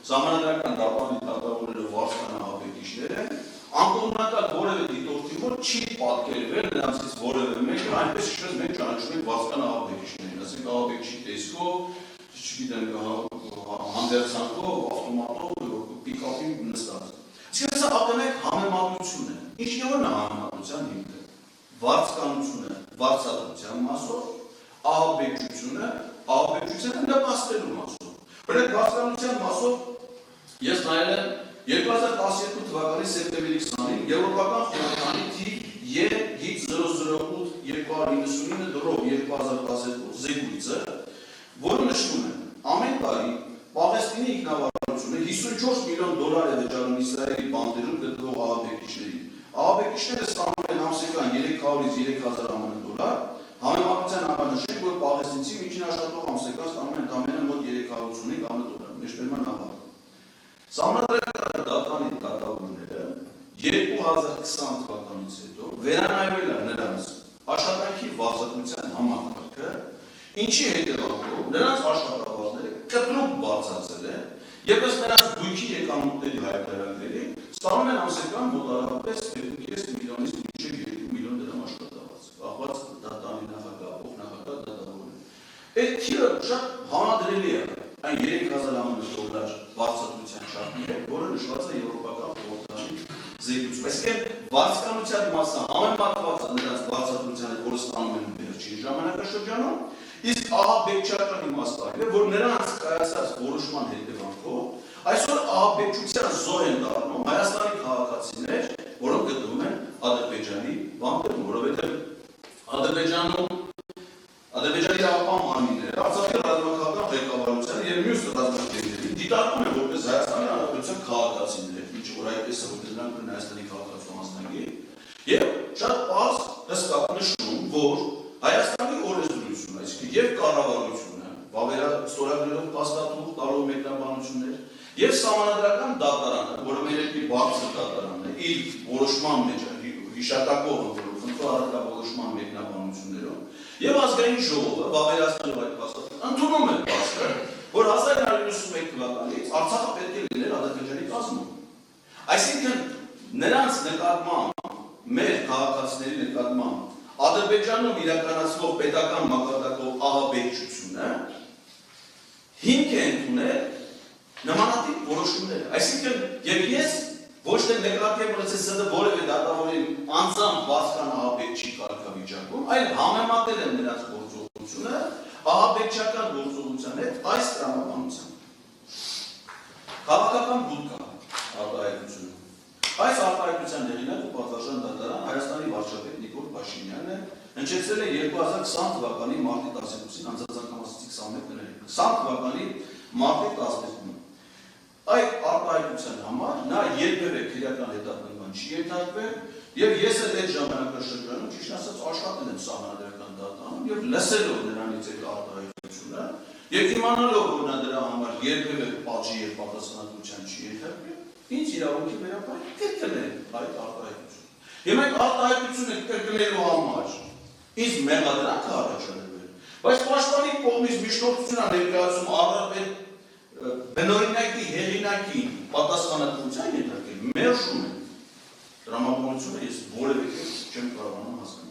Speaker 1: ժամանակական դապանի դատավորները Վարդան ահաբեկիչներ են, անկողմնակալ որևէ դիտորդի մոտ չի պատկերվել նրանցից որևէ մեկը, այնպես ինչպես մենք ճանաչում ենք Վարդան ահաբեկիչներին, ասենք ահաբեկիչի տեսքով, չգիտեմ, հանդերձանքով, ավտոմատով, պիկապի նստած։ Իսկ սա ակնհայտ համեմատություն է։ Ինչ նորն է համեմատության հիմքը։ Վարձկանությունը վարձատրության մասով, ահաբեկչությունը նպաստելու մասով։ Օրինակ վարձկանության մասով ես նայել եմ 2012 թվականի սեպտեմբերի 20-ին Եվրոպական խորհրդանի թիվ E-008-299/2012 զեկույցը, որը նշում է ամեն տարի Պաղեստինի ինքնավարությունը $54 միլիոն է վճարում Իսրայելի բանտերում գտնվող ահաբեկիչներին։ Ահաբեկիչները ստանում են ամսական $3000-3000 $, համեմատության համար նշենք, որ պաղեստինցի միջին աշխատող ամսական ստանում են ընդամենը մոտ $385 մեջբերման հավաք։ Սահմանադրական դատարանի դատավորները 2020 թվականից հետո վերանայվել են նրանց աշխատանքի վարձատրության համակարգը, ինչի հետևանքով նրանց աշխատավարձները կտրուկ բարձրացել են եւ ըստ նրանց բույքի եկամուտների հայտարարների ստանում են ամսական մոտավորապես 2.5 միլիոնից մինչև 2 միլիոն դրամ աշխատավարձ, կախված դատարանի նախագահ, փոխնախագահ դատավորներ։ Այդ թիվը շատ համադրելի է այն $3000 վարձատրության շարքի հետ, որը նշված է Եվրոպական խորհրդանի զեկույցում։ Այսինքն վարձկանության մասը համեմատված է նրանց վարձատրության հետ, որը ստանում են վերջին ժամանակաշրջանում, իսկ ահաբեկչական իմաստը այն է, որ նրանց կայացած որոշման հետևանքով այսօր ահաբեկչության զոհ են դառնում Հայաստանի քաղաքացիներ, որոնք գտնվում են Ադրբեջանի բանտերում, որովհետև Ադրբեջանի իրավապահ մարմինները, Արցախի ռազմաքաղաքական ղեկավարությանը եւ մյուս ռազմագերիներին դիտարկում են որպես Հայաստանի Հանրապետության քաղաքացիներ, ինչը որ այդպես է, որ դրանք են Հայաստանի քաղաքացու մասնագետ, եւ շատ պարզ հստակ նշում, որ Հայաստանի օրենսդրությունը, այսինքն եւ կառավարությունը, ստորագրելով փաստաթուղթ տալով մեկնաբանություններ, եւ սահմանադրական դատարանը, որը մեր երկրի բարձր դատարանն է, իր որոշման մեջ հիշատակող որոշման մեկնաբանություններով, եւ ազգային ժողովը վավերացնելով այդ փաստաթուղթը ընդունում է փաստը, որ 1991 թվականից Արցախը պետք է լիներ Ադրբեջանի կազմում։ Այսինքն նրանց նկատմամբ, մեր քաղաքացիների նկատմամբ Ադրբեջանում իրականացվող պետական մակարդակով ահաբեկչությունը հիմք է ընդունել նմանատիպ որոշումները։ Այսինքն եւ ես ոչ թե նկատի եմ ունեցել ՍԴ որևէ դատավորի անձամբ վարձկան ահաբեկչի կարգավիճակում, այլ համեմատել եմ նրանց գործողությունը ահաբեկչական գործողության հետ այս տրամաբանությամբ։ Քաղաքական բուտ կա արտահայտությունը։ Այս արտահայտության հեղինակ ու պատվարժան դատարան Հայաստանի վարչապետ Նիկոլ Փաշինյանն է հնչեցրել է 2020 թվականի մարտի 12-ին անձնազանգամասացի 21 տների 20 թվականի մարտի 12-ին այդ արտահայտության համար նա երբևէ քրեական հետապնդման չի ենթարկվել եւ ես էլ այդ ժամանակաշրջանում ճիշտ ասած աշխատել եմ սահմանադրական դատարանում եւ լսելով նրանից այդ արտահայտությունը եւ իմանալով որ նա դրա համար երբևէ պատժի եւ պատասխանատվության չի ենթարկվել ինձ իրավունքի վերաբերյալ կրկնել այդ արտահայտությունը։ Եվ այդ արտահայտությունը կրկնելու համար ինձ մեղադրանք է առաջադրվել, բայց պաշտպանի կողմից միջնորդություն ներկայացում առավել բնօրինակի հեղինակի պատասխանատվության ենթարկել մերժում են տրամաբանությունը ես որևէ կերպ չեմ կարողանում հասկանալ։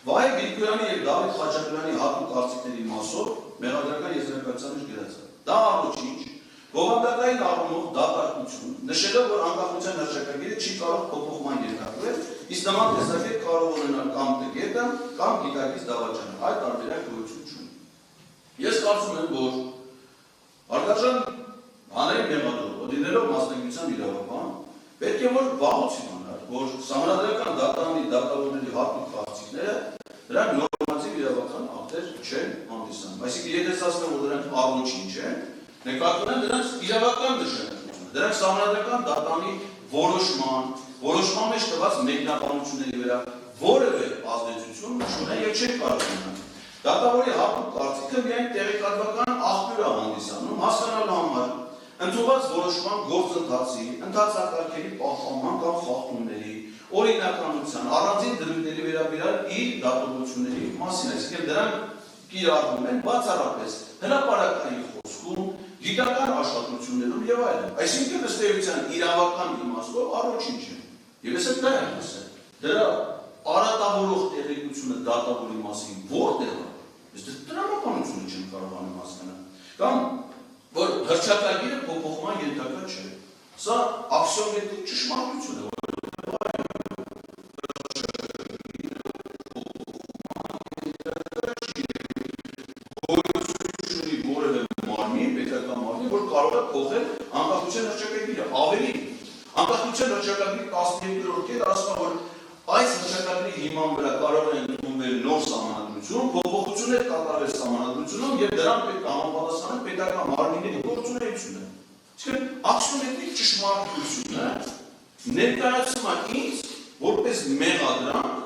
Speaker 1: Վահե Գրիգորյանի եւ Դավիթ Խաչատրյանի հատուկ կարծիքների մասով մեղադրական եզրակացության մեջ գրած է։ Դա առաջինչ Բովանդակային առումով դատարկություն, նշելով, որ անկախության հռչակագիրը չի կարող փոփոխման ենթարկվել, իսկ նման տեսակետ կարող ունենալ կամ տգետը, կամ գիտակից դավաճանը, այդ տարբերակ գոյություն չունի։ Ես կարծում եմ, որ հարգարժան հանրային մեղադրողը, լինելով մասնագիտության իրավաբան, պետք է որ վաղուց իմանար, որ սահմանադրական դատարանի դատավորների հատուկ կարծիքները դրանք նորմատիվ իրավական ակտեր չեն հանդիսանում։ Այսինքն, եթե ասեմ, որ դրանք առաջինչ են, նկատում են դրանց իրավական նշանակությունը, դրանք սահմանադրական դատարանի որոշման մեջ տված մեկնաբանությունների վրա որևէ ազդեցություն չունեն եւ չեն կարող ունենալ։ Դատավորի հատուկ կարծիքը միայն տեղեկատվական աղբյուր է հանդիսանում հասկանալու համար ընդունված որոշման գործընթացի, ընթացակարգերի պահպանման կամ խախտումների, օրինականության, առանձին դրույթների վերաբերյալ իր դատողությունների մասին, այսինքն դրանք կիրառվում են բացառապես հրապարակային խոսքում, գիտական աշխատություններում եւ այլն։ Այսինքն ըստ էության իրավական իմաստով առաջինչ է։ Եվ ես դա եմ ասել։ Դրա արատավորող տեղեկությունը դատավորի մասին որտեղ է։ Ես տրամաբանությունը չեմ կարողանում հասկանալ։ Կամ որ հռչակագիրը փոփոխման ենթակա չէ։ Սա աքսիոմետիկ ճշմարտություն է, փոխել անկախության հռչակագիրը, ավելի անկախության հռչակագրի 12-րդ կետը ասում է, որ այս հռչակագրի հիման վրա կարող է ընդունվել նոր սահմանադրություն, փոփոխություններ կատարվել սահմանադրությունում եւ դրան պետք է համապատասխանել պետական մարմինների գործունեությունը։ Այսինքն աքսիոմետիկ ճշմարտությունը ներկայացում է ինձ որպես մեղադրանք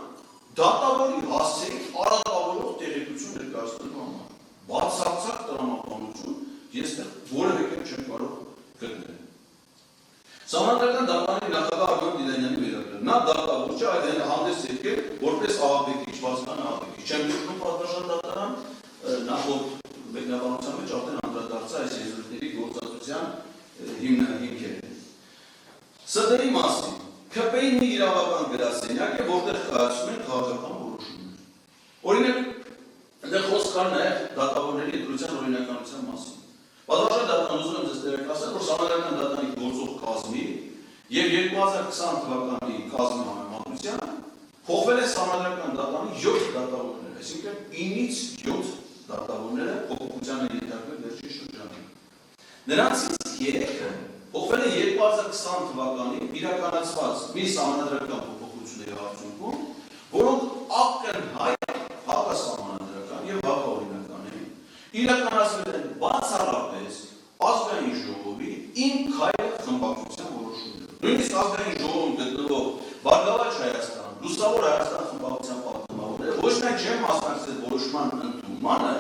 Speaker 1: դատավորի հասցեի արատավորող տեղեկություն ներկայացնելու համար։ Բացարձակ տրամաբանություն ես որևէ կերպ չեմ կարող գտնել։ Սահմանադրական դատարանի նախագահ Արմեն Դիլանյանի վերաբերյալ նա դատավոր չէ, այլ հանդես եկել որպես ահաբեկիչ, բացման ահաբեկիչ։ Չեմ գտնում պատվարժան դատարան նախորդ մեկնաբանության մեջ արդեն անդրադարձա այս եզրույթների գործածության հիմքերը։ ՍԴ-ի մասին ՔՊ-ի մի իրավական գրասենյակ է, որտեղ կայացվում են քաղաքական որոշումներ։ Օրինակ, այնտեղ խոսք կար նաև դատավորների ընտրության օրինականության մասին։ Պատվարժան դատարան ուզում եմ ձեզ տեղեկացնել, որ սահմանադրական դատարանի գործող կազմի եւ 2020 թվականի կազմի համեմատությամբ փոխվել է սահմանադրական դատարանի 7 դատավորներ, այսինքն 9-ից 7 դատավորները փոփոխության են ենթարկվել վերջին շրջանում։ Նրանցից 3-ը փոխվել է 2020 թվականին իրականացված մի սահմանադրական փոփոխությունների արդյունքում, որոնք ակնհայտ հակասահմանադրական եւ հակաօրինական են, իրականացվել են բացառապես ազգային ժողովի «Իմ քայլը» խմբակցության որոշումներով։ Նույնիսկ ազգային ժողովում գտնվող «Բարգավաճ Հայաստան», «Լուսավոր Հայաստան» խմբակցության պատգամավորները ոչ միայն չեն մասնակցել որոշման ընդունմանը,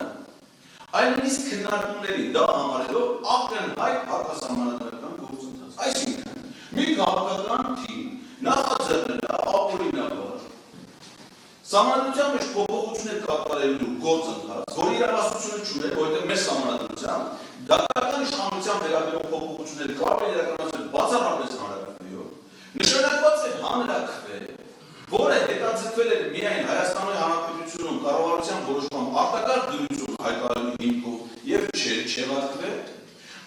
Speaker 1: այլ նույնիսկ քննարկումների դա համարելով ակնհայտ հակասահմանադրական գործընթաց։ Այսինքն, մի քաղաքական թիմ նախաձեռնել է ապօրինաբար սահմանադրության մեջ փոփոխություններ կատարելու գործընթաց, որի իրավասությունը չուներ, որովհետև մեր սահմանադրությամբ դատական իշխանության վերաբերող փոփոխությունները կարող են իրականացվել բացառապես հանրաքվեով, նշանակված է հանրաքվե, որը հետաձգվել է միայն Հայաստանի Հանրապետությունում կառավարության որոշման արտակարգ դրություն հայտարարելու հիմքով եւ չեղարկվել,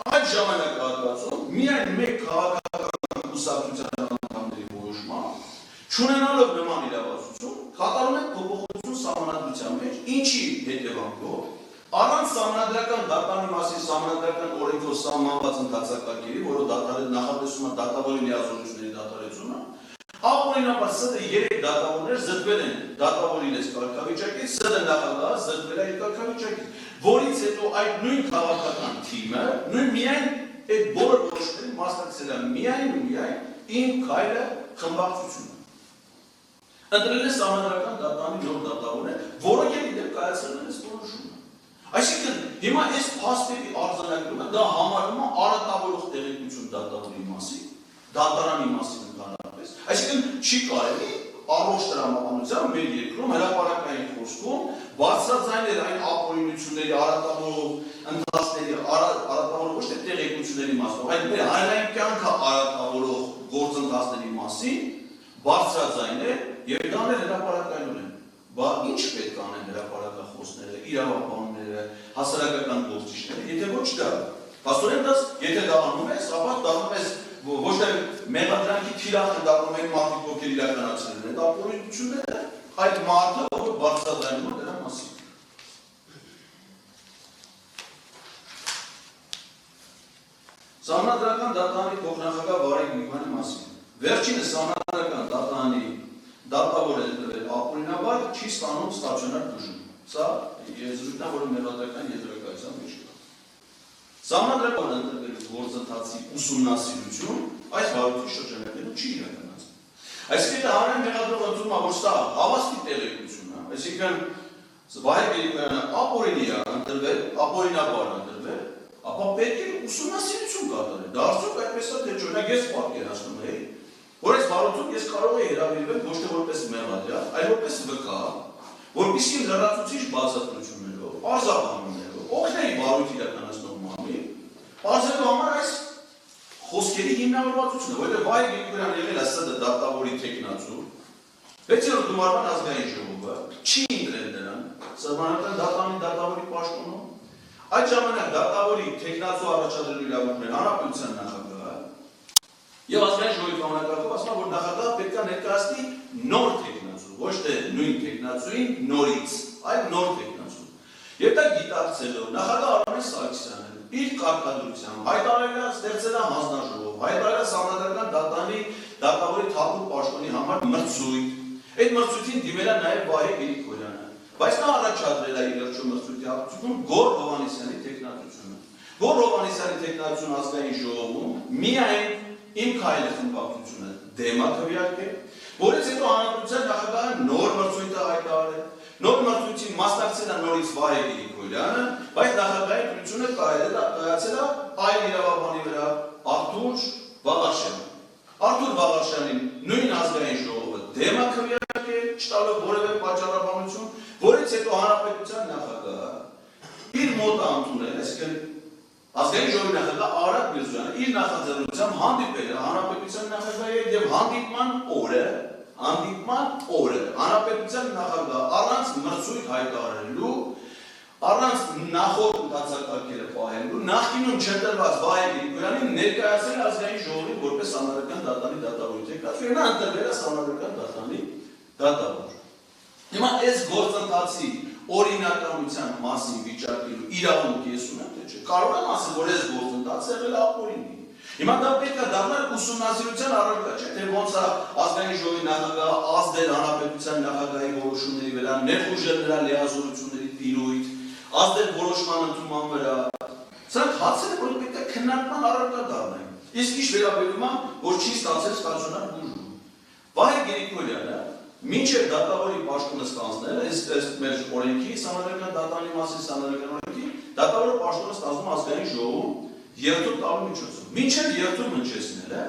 Speaker 1: այդ ժամանակահատվածում միայն մեկ քաղաքական կուսակցության անդամների որոշմամբ չունենալով նման իրավասություն կատարում են փոփոխություն սահմանադրության մեջ, ինչի հետևանքով Առանց սահմանադրական դատանի մասին սահմանադրական օրենքով սահմանված ընթացակարգերի, որը նախատեսում է դատավորի լիազորությունների դատարեցումը, ապօրինաբար ՍԴ 3 դատավորներ զտվել են դատավորի լեզ կարգավիճակից, ՍԴ նախագահը զտվել է իր կարգավիճակից, որից հետո այդ նույն քաղաքական թիմը նույն միայն այդ բոլոր որոշումներին մասնակցել է միայն ու միայն Իմ քայլը խմբակցությունը։ Ընտրել է սահմանադրական դատանի նոր դատավորը, որը դեպ կայացրել է այս որոշումը։ Այսինքն հիմա այս փաստերի արձանագրումը դա համարվում է արատավորող տեղեկություն դատավորի մասին, դատարանի մասին ընդհանրապես։ Այսինքն չի կարելի առողջ տրամաբանությամբ մեր երկրում հրապարակային խոսքում բարձրաձայնել այն ապօրինությունների արատավորող ընթացքների արատավորող ոչ թե տեղեկությունների մասին, այլ մեր հանրային կյանքը արատավորող գործընթացների մասին բարձրաձայնել եւ դանել հրապարակայնորեն։ Բա ինչ պետք է անեն հրապարակախոսները, իրավաբանները, հասարակական գործիչները, եթե ոչ դա։ Փաստորեն դա եթե դա անում ես, ապա դառնում ես ոչ թե մեղադրանքի թիրախ են դառնում են մարդիկ, ովքեր իրականացրել են այդ ապօրինությունները, այդ մարդը, ով բարձրաձայնում է դրա մասին։ Սահմանադրական դատանի փոխնախագահ Վարեգ Նիկմանի մասին։ Վերջինս սահմանադրական դատանի դատավոր է ընտրվել ապօրինաբար չի ստանում ստացիոնար բուժում։ Սա եզրույթն է, որը մեղադրական եզրակացության մեջ կա։ Սահմանադրական ընտրվելու գործընթացի ուսումնասիրություն այս վարույթի շրջանակներում չի իրականացվում։ Այսինքն հանրային մեղադրող ընտրում է, որ սա հավաստի տեղեկություն է, այսինքն Վահե Գերիբյանը ապօրինի է ընտրվել, ապօրինաբար ընտրվել, ապա պետք է ուսումնասիրություն կատարել։ Դա արդյոք այդպես է, թե օրինակ ես պատկերացնում էի, որ այս վարույթում ես կարող եի հրավիրվել ոչ թե որպես մեղադրյալ, այլ որպես վկա, որպեսզի լրացուցիչ բացատրություններով, արձագանքներով օգնեի վարույթ իրականացնող մամին, բացելու համար այս խոսքերի հիմնավորվածությունը, որովհետև Վահե Գերիբյանը եղել է ՍԴ դատավորի թեկնածու, 6-րդ գումարման ազգային ժողովը չի ընտրել նրան, սահմանադրական դատանի դատավորի պաշտոնում, այդ ժամանակ դատավորի թեկնածու առաջադրելու իրավունքներ հանրապետության նախագահը եւ ազգային ժողովի կանոնակարգով ասում է, որ նախագահը պետք է ներկայացնի նոր թեկնածու, ոչ թե նույն թեկնածուին նորից, այլ նոր թեկնածու։ Եվ դա գիտակցելով նախագահ Արմեն Սարգսյանը իր կարգադրությամբ հայտարարել է ստեղծել է հանձնաժողով, հայտարարել է սահմանադրական դատանի դատավորի թափուր պաշտոնի համար մրցույթ։ Այդ մրցույթին դիմել է նաեւ Վահե Գերիբյանը, բայց նա առաջադրել է իր վերջում մրցույթի հաղթությունում Գոռ Հովհաննիսյանի թեկնածությունը։ Գոռ Հովհաննիսյանի թեկնածությունը ազգային ժողովում միայն Իմ քայլը խմբակցությունը դեմ է քվեարկել, որից հետո հանրապետության նախագահը նոր մրցույթ է հայտարարել, նոր մրցույթին մասնակցել է նորից Վահե Գերիբյանը, բայց նախագահի ընտրությունը կայացել է այլ իրավաբանի վրա Արթուր Բաղարշյանին։ Արթուր Բաղարշյանին նույն ազգային ժողովը դեմ է քվեարկել, չտալով որևէ պատճառաբանություն, որից հետո հանրապետության նախագահը իր մոտ ընդունել, այսինքն ազգային ժողովի նախագահ Արադ Միրզոյանը իր նախաձեռնությամբ հանդիպել է հանրապետության նախագահի եւ հանդիպման օրը հանրապետության նախագահ առանց մրցույթ հայտարարելու, առանց նախորդ ընթացակարգերը պահելու, նախկինում չընտրված Վահե Գերիբյանին ներկայացրել ազգային ժողովին որպես սահմանադրական դատանի դատավորի թեկնածու, նա ընտրվել է սահմանադրական դատանի դատավոր։ Հիմա այս գործընթացի օրինականության մասին վիճակելու իրավունք ես ունեմ, թե չէ։ Կարող եմ ասել, որ այս գործընթացը եղել է ապօրինի։ Հիմա դա պետք է դառնալ ուսումնասիրության առարկա, չէ՞, թե ոնց է ազգային ժողովի նախագահը ազդել հանրապետության նախագահի որոշումների վրա, ներխուժել նրա լիազորությունների տիրույթ, ազդել որոշման ընդունման վրա։ Սրանք հարցեր են, որ պետք է քննարկման առարկա դառնան։ Իսկ ինչ վերաբերում է, որ չի ստացել ստացիոնար բուժում։ Վահե Գերիբյանը մինչև դատավորի պաշտոնը ստանձնել, ըստ մեր օրենքի, սահմանադրական դատանի մասին սահմանադրական օրենքի, դատավորը պաշտոնը ստանձնում ազգային ժողովում երթուղ տալու միջոցով։ Մինչև երթուղ հնչեցնելը,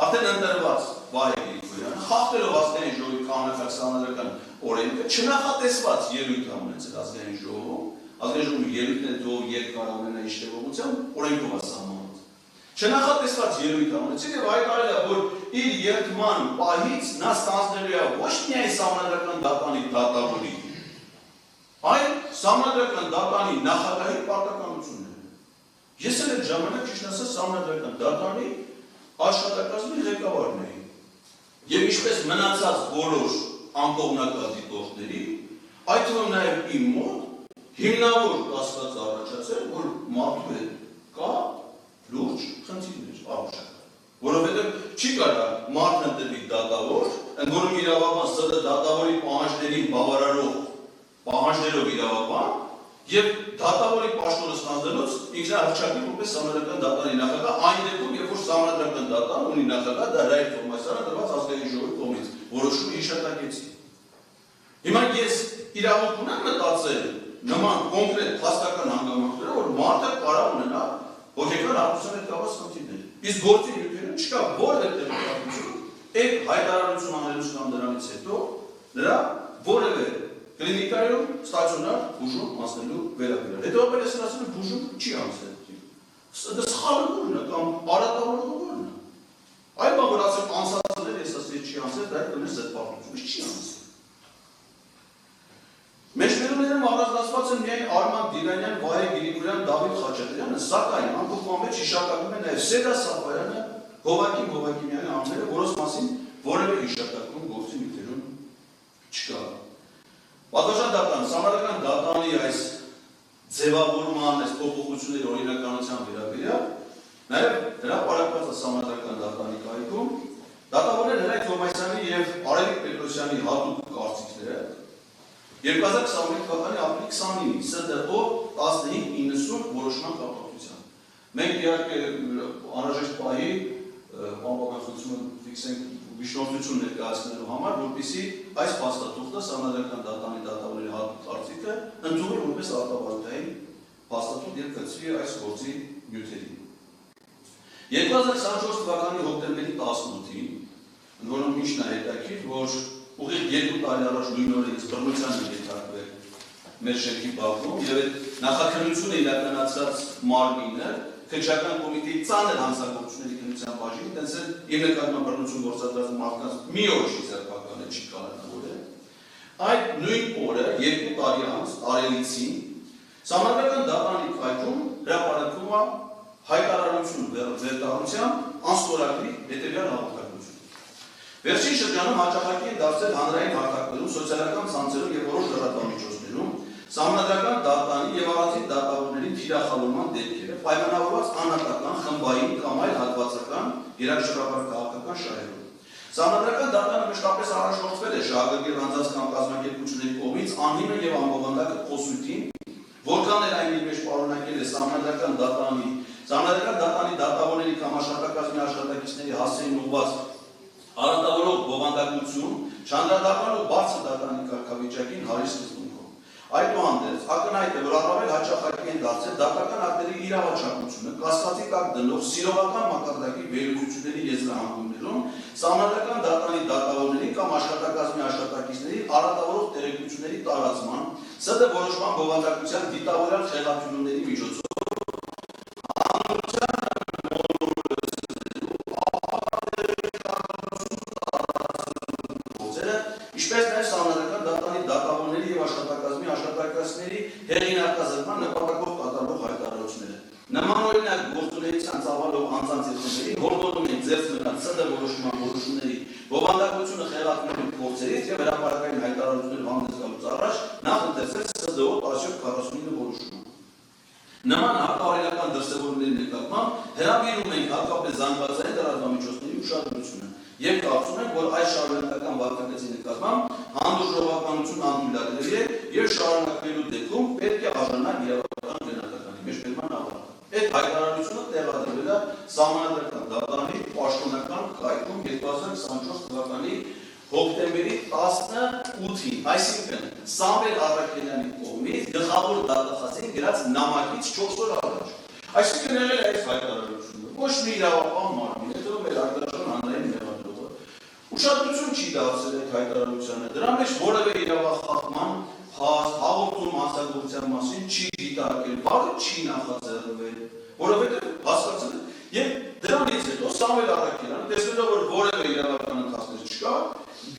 Speaker 1: արդեն ընտրված Վահե Գերիբյանը, խախտելով ազգային ժողովի կանոնավոր սահմանադրական օրենքը, չնախատեսված ելույթ է ունեցել ազգային ժողովում, ազգային ժողովի ելույթն է դու երկար ունենա իշխանությամբ օրենքով է սահմանված։ Չնախատեսված ելույթ է ունեցել եւ հայտարարել է, որ իր երթման պահից նա ստանձնելու է ոչ միայն սահմանադրական դատանի դատավորի, այլ սահմանադրական դատանի նախագահի պարտականությունները։ Ես էլ այդ ժամանակ ճիշտ ասած սահմանադրական դատանի աշխատակազմի ղեկավարն էի։ Եվ ինչպես մնացած բոլոր անկողմնակալ դիտորդների, այդ թվում նաև իմ մոտ, հիմնավոր կասկած առաջացել, որ մարդու հետ կա լուրջ խնդիրներ առողջական, որովհետև չի կարող մարդն ընտրվի դատավոր, ընդ որում իրավաբան ՍԴ դատավորի պահանջներին բավարարող պահանջներով իրավաբան եւ դատավորի պաշտոնը ստանձնելուց ինքնահռչակի որպես համանդրական դատարանի նախագահ այն դեպքում, երբ որ համանդրական դատարան ունի նախագահ, դա Ռայր Թոմասյանը դրված ազգային ժողովի կողմից որոշումը հիշատակեցի։ Հիմա ես իրավունք ունեմ մտածել նման կոնկրետ փաստական հանգամանքներով, որ մարդը կարող ունենա հոգեկան առողջության հետ կապված խնդիրներ։ Իսկ գործի նյութերում չկա որևէ տեղեկատվություն, այդ հայտարարություն անելուց կամ դրանից հետո նրա որևէ կլինիկայում ստացիոնար բուժում անցնելու վերաբերյալ։ Հետո ես ասում եմ բուժում չի անցել։ Դա սխալն է կամ արատավորողն է։ Այլ բան որ ասեմ անցածներ ես ասել չի անցել, դա կներ զտպարտություն չի անցել։ Մեջբերումներում առանձնացված են միայն Արման Դիրանյան, Վահե Գրիգորյան, Դավիթ Խաչատրյանը, սակայն ամբողջ մեջ հիշատակում են նաև Սեդա Սաֆարյանը, Հովակիմ Հովակիմյանի անունները, որոնց մասին որևէ հիշատակում գործի նյութերում չկա։ Պատվաստան դատարան, համանդրական դատարանի այս ձևավորման, այս փոփոխությունների օրինականության վերաբերյալ, նաև հրապարակված է համանդրական դատարանի կայքում, դատավորներ Հրայր Թոմասյանի և Արևիկ Պետրոսյանի հատուկ կարծիքները 2021 թվականի ապրիլի 29-ին ՍԴՕ 1590 որոշման կապակցությամբ։ Մենք իհարկե անհրաժեշտ պահի անվանակացումը ֆիքսենք միջնորդություն ներկայացնելու համար, որպեսզի այս փաստաթուղթը համանդրական դատարանի դատավորների հատուկ կարծիքը ընդունվի որպես արտավարության փաստաթուղթ եւ կցվի այս գործի նյութերին։ 2024 թվականի հոկտեմբերի 18-ին, որոնց միշտ է հետաքրքիր, որ ուղիղ 2 տարի առաջ նույն օրը ես բռնության եմ ենթարկվել մեր շենքի բակում եւ այդ նախաքննությունը իրականացած մարմինը քննչական կոմիտեի ծանր հանցագործությունների քննության բաժինը տենց էլ իմ նկատմամբ բռնություն գործադրած մարդկանց մի օր չի ձերբակալել, չի կալանավորել։ Այդ նույն օրը 2 տարի անց Արելիցին համանդրական դատարանի կայքում հրապարակվում է հայտարարություն վերտարությամբ անստորագրի հետևյալ հաղորդակցություն։ Վերջին շրջանում հաճախակի են դարձել հանրային հարթակներում, սոցիալական ցանցերում եւ որոշ լրատվամիջոցներում համանդրական դատարանի եւ առանձին դատավորների թիրախավորման դեպքերը պայմանավորված անհատական, խմբային կամ այլ հատվածական երաշխավորական քաղաքական շահերով։ Համանդրական դատարանը մշտապես առաջնորդվել է շահագրգիռ անձանց կամ կազմակերպությունների կողմից անհիմն եւ անբովանդակ խոսույթին, որքան էլ այն իր մեջ պարունակել է համանդրական դատարանի դատավորների կամ աշխատակազմի աշխատակիցների հասցեին ուղղված արատավորող բովանդակություն, չանդրադառնալով բարձր դատարանի կարգավիճակին հարի սկզբունքով։ Այդուհանդերձ, ակնհայտ է, որ առավել հաճախակի են դարձել դատական ակտերի իրավաչափությունը, կասկածի տակ դնող սիրողական մակարդակի վերլուծությունների եզրահանգումներում, համանդրական դատարանի դատավորների կամ աշխատակազմի աշխատակիցների արատավորող տեղեկությունների տարածման, ՍԴ որոշման բովանդակության դիտավորյալ խեղաթյուրումների միջոցով ինչպես նաև համանդրական դատարանի դատավորների եւ աշխատակազմի աշխատակիցների հեղինակազրկման նպատակով կատարվող հայտարարությունները։ Նման օրինակ գործունեության ծավալով անձանց երթումների հորդորում են ձեռք մնալ ՍԴ որոշման որոշումների բովանդակությունը խեղաթյուրելու փորձերից եւ հրապարակային հայտարարություններ հանդես գալուց առաջ նախ ընթերցել ՍԴՕ 1749 որոշումը։ Նման հակաօրինական դրսևորումների նկատմամբ հրավիրում ենք հատկապես զանգվածային լրատվամիջոցների ուշադրությունը եւ կարծում ենք, որ այս շարունակական վարկագծի նկատմամբ հանդուրժողականություն անդրադառնալի է եւ շարունակվելու դեպքում պետք է արժանանալ իրավական գնահատականի մեջբերման ավարտ։ Այդ հայտարարությունը տեղադրվել է համանդրական դատարանի պաշտոնական կայքում 2024 թվականի հոկտեմբերի 18-ին, այսինքն Սամվել Առաքելյանի կողմից գլխավոր դատախազին գրած նամակից 4 օր առաջ։ Այսինքն եղել է այս հայտարարությունը։ Ոչ մի իրավապահ մարմին, հետո մեր արտադրական հանրային մեղադրողը ուշադրություն չի դարձել այդ հայտարարությանը։ Դրա մեջ որևէ իրավախախտման փաստ, հաղորդում հանցագործության մասին չի դիտարկել, բառը չի նախաձեռնվել, որովհետև հասկացել է։ Եվ դրանից հետո Սամվել Առաքելյանը, տեսնելով որ որևէ իրավական ընթացներ չկա,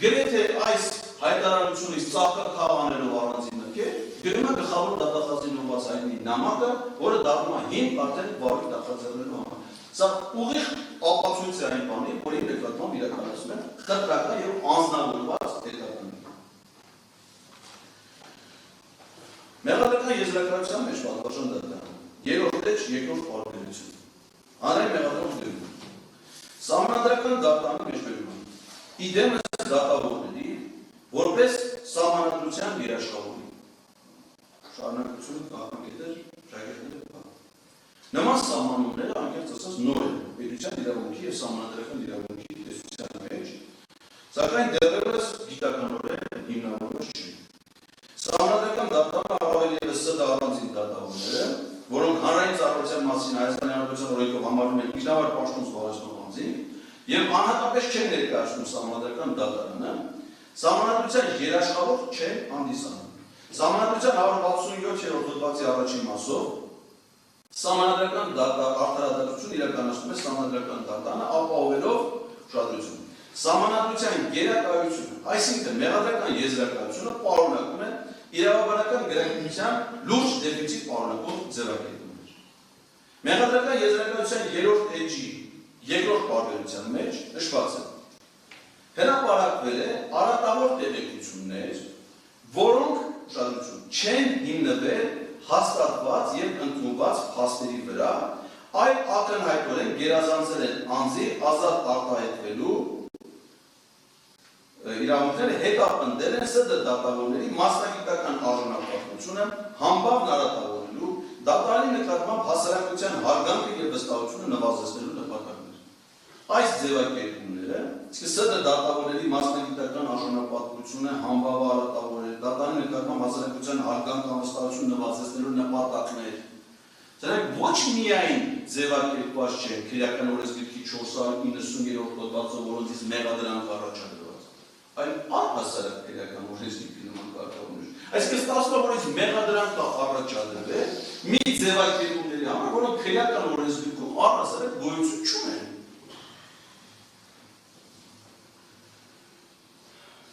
Speaker 1: գրեթե այս հայտարարությունից ծաղկակավ անելով առանձին մտքեր, գրում է գլխավոր դատախազին ուղղված հայտնի նամակը, որը դառնում է հիմք արդեն վարույթ նախաձեռնելու համար։ Սա ուղիղ ապացույց է այն բանի, որի նկատմամբ իրականացում են խտրական եւ անձնավորված հետապնդում։ Մեղադրական եզրակացության մեջ պատվաշան դատարանը, երրորդ էջ, երկրորդ պարբերություն, հանրային մեղադրող դերում, սահմանադրական դատարանի մեջ բերում, իդեմս դատավորների, որպես սահմանադրության երաշխավորի, շարունակությունը կաղնակետեր, շագերտները կաղ։ Նման սահմանումները անկեղծ ասած նոր են, պետության իրավունքի և սահմանադրական իրավունքի տեսության մեջ, սակայն դեռևս գիտականորեն հիմնավորված չի։ Սահմանադրական դատարանը առավել ևս ՍԴ առանձին դատավորները, որոնք հանրային ծառայության մասին Հայաստանի Հանրապետության օրենքով համարվում են ինքնավար պաշտոն զբաղեցնող անձինք և անհատապես չեն ներկայացնում սահմանադրական դատարանը, սահմանադրության երաշխավոր չեն հանդիսանում։ Սահմանադրության 167-րդ հոդվածի առաջին մասով սահմանադրական արդարադատություն իրականացնում է սահմանադրական դատարանը, ապահովելով ուշադրություն։ Սահմանադրության գերակայությունը, այսինքն մեղադրական եզրակացությունը պարունակում է իրավաբանական գրաքննության լուրջ դեֆիցիտ պարունակող ձևակերպումներ։ Մեղադրական եզրակացության երրորդ էջի երկրորդ պարբերության մեջ նշված է. հրապարակվել է արատավոր տեղեկություններ, որոնք ուշադրություն չեն հիմնվել հաստատված և ընդունված փաստերի վրա, այլ ակնհայտորեն գերազանցել են անձի ազատ արտահայտվելու իրավունքները հետապնդել են ՍԴ դատավորների մասնագիտական արժանապատվությունը համբավն արատավորելու, դատարանի նկատմամբ հասարակության հարգանքը և վստահությունը նվազեցնելու նպատակներ։ Այս ձևակերպումները, իսկ ՍԴ դատավորների մասնագիտական արժանապատվությունը համբավը արատավորել, դատարանի նկատմամբ հասարակության հարգանքը և վստահությունը նվազեցնելու նպատակներ, դրանք ոչ միայն ձևակերպված չեն քրեական օրենսգրքի 490-րդ հոդվածով, որոնցից մեղադրանք առաջադրված, այլ առհասարակ քրեական օրենսգրքի նման կարգավորումներ։ Այսինքն ստացվում է, որ այս մեղադրանքը առաջադրվել մի ձևակերպումների համար, որոնք քրեական օրենսգրքում առհասարակ գոյություն չունեն։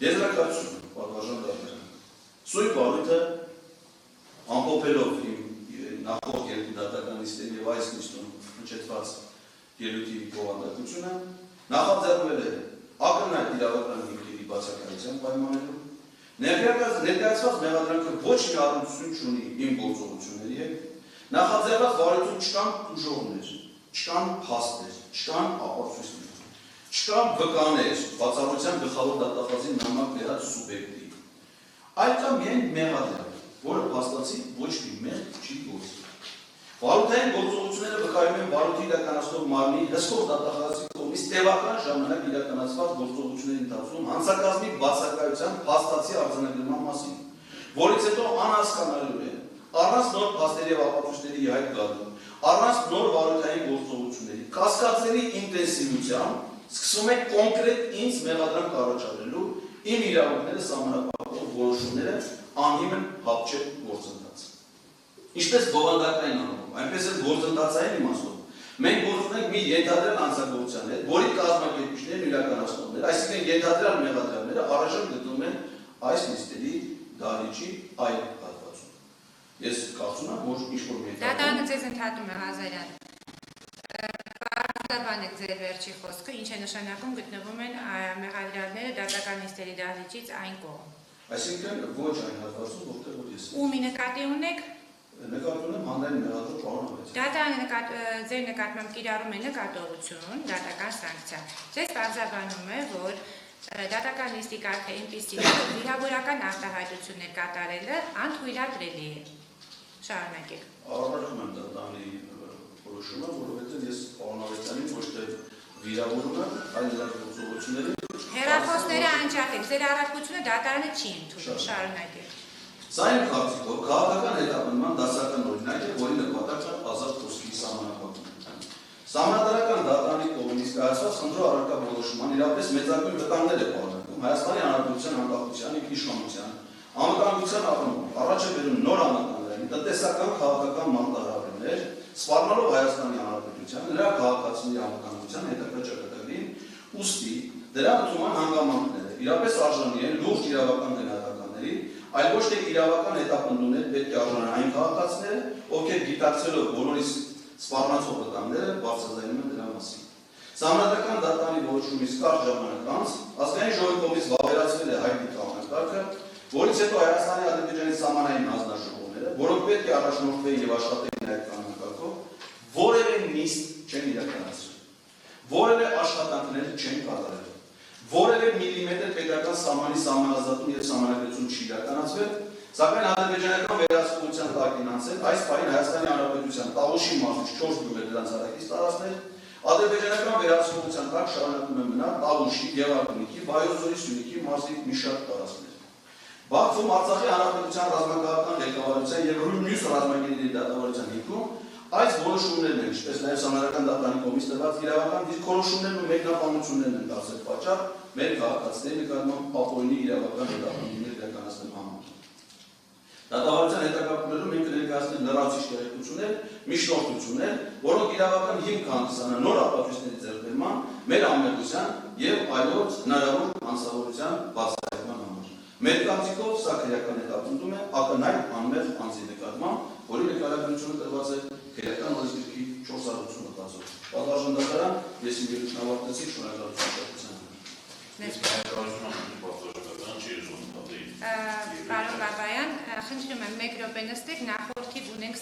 Speaker 1: Եզրակացություն, պատվաշան դատարան։ Սույն բարույթը ամփոփելով նախորդ երկու դատականիստերի և այս նիստում հնչեցված ելույթի բովանդակությունը նախաձեռնվել է ակնհայտ իրավական հիմքերի բացակայության պայմաններում, ներկայացված մեղադրանքը ոչ մի առնչություն չունի իմ գործողությունների հետ, նախաձեռնված բարույթում չկան տուժողներ, չկան փաստեր, չկան ապացույցներ, չկան վկաներ բացառության գլխավոր դատախազի նամակ բերած սուբյեկտի, այլ կա միայն մեղադրանք, որը փաստացի ոչ մի մեղք չի գործի։ Բարութային գործողությունները վկայում են բարութի իրականացնող մարմնի հսկող դատախազի կողմից տևական ժամանակ իրականացված գործողությունների ընթացքում հանցակազմի բացակայության փաստացի արձանագրման մասին, որից հետո անհասկանալի է, առանց նոր փաստերի և ապացույցների ի հայտ գալու, առանց նոր բարութային գործողությունների, կասկածների ինտենսիվությամբ սկսում է կոնկրետ ինձ մեղադրանք առաջադրելու իմ իրավունքները սահմանափակող որոշումները անհիմն հապճել գործընթաց։ Ինչպես բովանդակային առումով, այնպես էլ գործընթացային իմաստով, մենք գործում ենք մի ենթադրյալ հանցագործության հետ, որի կազմակերպիչներն իրականացնողները, այսինքն ենթադրյալ մեղադրյալները առայժմ գտնվում են այս նիստերի դահլիճի այլ հատվածում։ Ես կարծում եմ, որ ինչ-որ մի
Speaker 2: դատարանը ձեզ ընդհատում է Ղազարյան։ Պարզաբան եք ձեր վերջի խոսքը, ինչ է նշանակում գտնվում են մեղադրյալները դատական նիստերի դահլիճից այն կողմ։
Speaker 1: Այսինքն ոչ այն հատվածում, որտեղ որ ես
Speaker 2: Ումի նկատի ունեք։
Speaker 1: Նկատի ունեմ հանրային մեղադրող պարոնավեць։
Speaker 2: Դատարանը ձեր նկատմամբ կիրառում է նկատողություն, դատական սանկցիա։ Ձեզ պարզաբանում է, որ դատական նիստի կարգը այնպիսի է, որ վիրավորական արտահայտություններ կատարելը անթույլատրելի է։ Շարունակեք։
Speaker 1: Առարկում եմ դատարանի որոշումը, որովհետև ես պարոնավեծյանին ոչ թե վիրավորում եմ, այլ նրա գործողությունների
Speaker 2: հեռախոսները անջատեք, ձեր առարկությունը դատարանը չի ընդունում, շարունակեք։
Speaker 1: Սա իմ կարծիքով քաղաքական հետապնդման դասական օրինակ է, որի նպատակը ազատ խոսքի սահմանափակումն է։ Սահմանադրական դատարանի կողմից կայացված խնդրող առարկա որոշման իրապես մեծագույն վտանգներ է պարունակում Հայաստանի Հանրապետության անկախության, ինքնիշխանության, անվտանգության առումով, առաջ է բերում նոր անվտանգային, տնտեսական, քաղաքական մարտահրավերներ, սպառնալով Հայաստանի Հանրապետությանը, նրա քաղաքացիների անվտանգության հետագա ճակատագրին, ուստի դրա ընդունման հանգամանքները իրապես արժանի են լուրջ իրավական գնահատականների, այլ ոչ թե իրավական հետապնդումներ պետք է արժանան այն քաղաքացիները, ովքեր գիտակցելով բոլորիս սպառնացող վտանգները բարձրաձայնում են դրա մասին։ Սահմանադրական դատարանի որոշումից կարճ ժամանակ անց ազգային ժողովի կողմից վավերացվել է հայտնի կանոնակարգը, որից հետո Հայաստանի Ադրբեջանի սահմանային հանձնաժողովները անդամները, որոնք պետք է առաջնորդվեին եւ աշխատեին այդ կանակով, որևէ նիստ չեն իրականացրել, որևէ աշխատանքներ չեն կատարել, որևէ միլիմետր պետական սահմանի սահմանազատում եւ սահմանադրություն չի իրականացվել, սակայն ադրբեջանական վերահսկողության տակ են անցել այս պահին Հայաստանի Հանրապետության Տավուշի մարզից 4 գյուղ է դրանց հարակից տարածքներ, ադրբեջանական վերահսկողության տակ շարունակում է մնալ Տավուշի, Գեղարդնիքի, Վայոց ձորի, Սյունիքի մարզի մի շարք տարածքներ։ Բաքվում Արցախի Հանրապետության ռազմական ղեկավարության եւ մյուս ռազմագերիների դատավարության հիմքում այս որոշումներն են, ինչպես նաեւ Սահմանադրական դատարանի կողմից տրված իրավական դիրքորոշումներն ու մեկնաբանություններն են դարձել պատճառ մեր քաղաքացիների նկատմամբ ապօրինի իրավական հետապնդումներ իրականացնելու համար։ Դատավարության հետագա փուլերում մենք կներկայացնենք լրացուցիչ տեղեկություններ, միջնորդություններ, որոնք իրավական հիմք հանդիսանան նոր ապացույցների ձեռքբերման, մեր անմեղության եւ այլոց հնարավոր անձնավորության բացահայտման համար։ Մեր կարծիքով սա քրեական հետապնդում է ակնհայտ անմեղ անձի նկատմամբ, որի նկարագրությունը տրված է քրեական օրենսգրքի 480 հատվածով։ Պատվարժան դատարան, ես իմ ելույթն ավարտեցի, շնորհակալություն
Speaker 2: Պարոն Բաբայան, խնդրում եմ 1 րոպե նստեք, նախորդիվ ունենք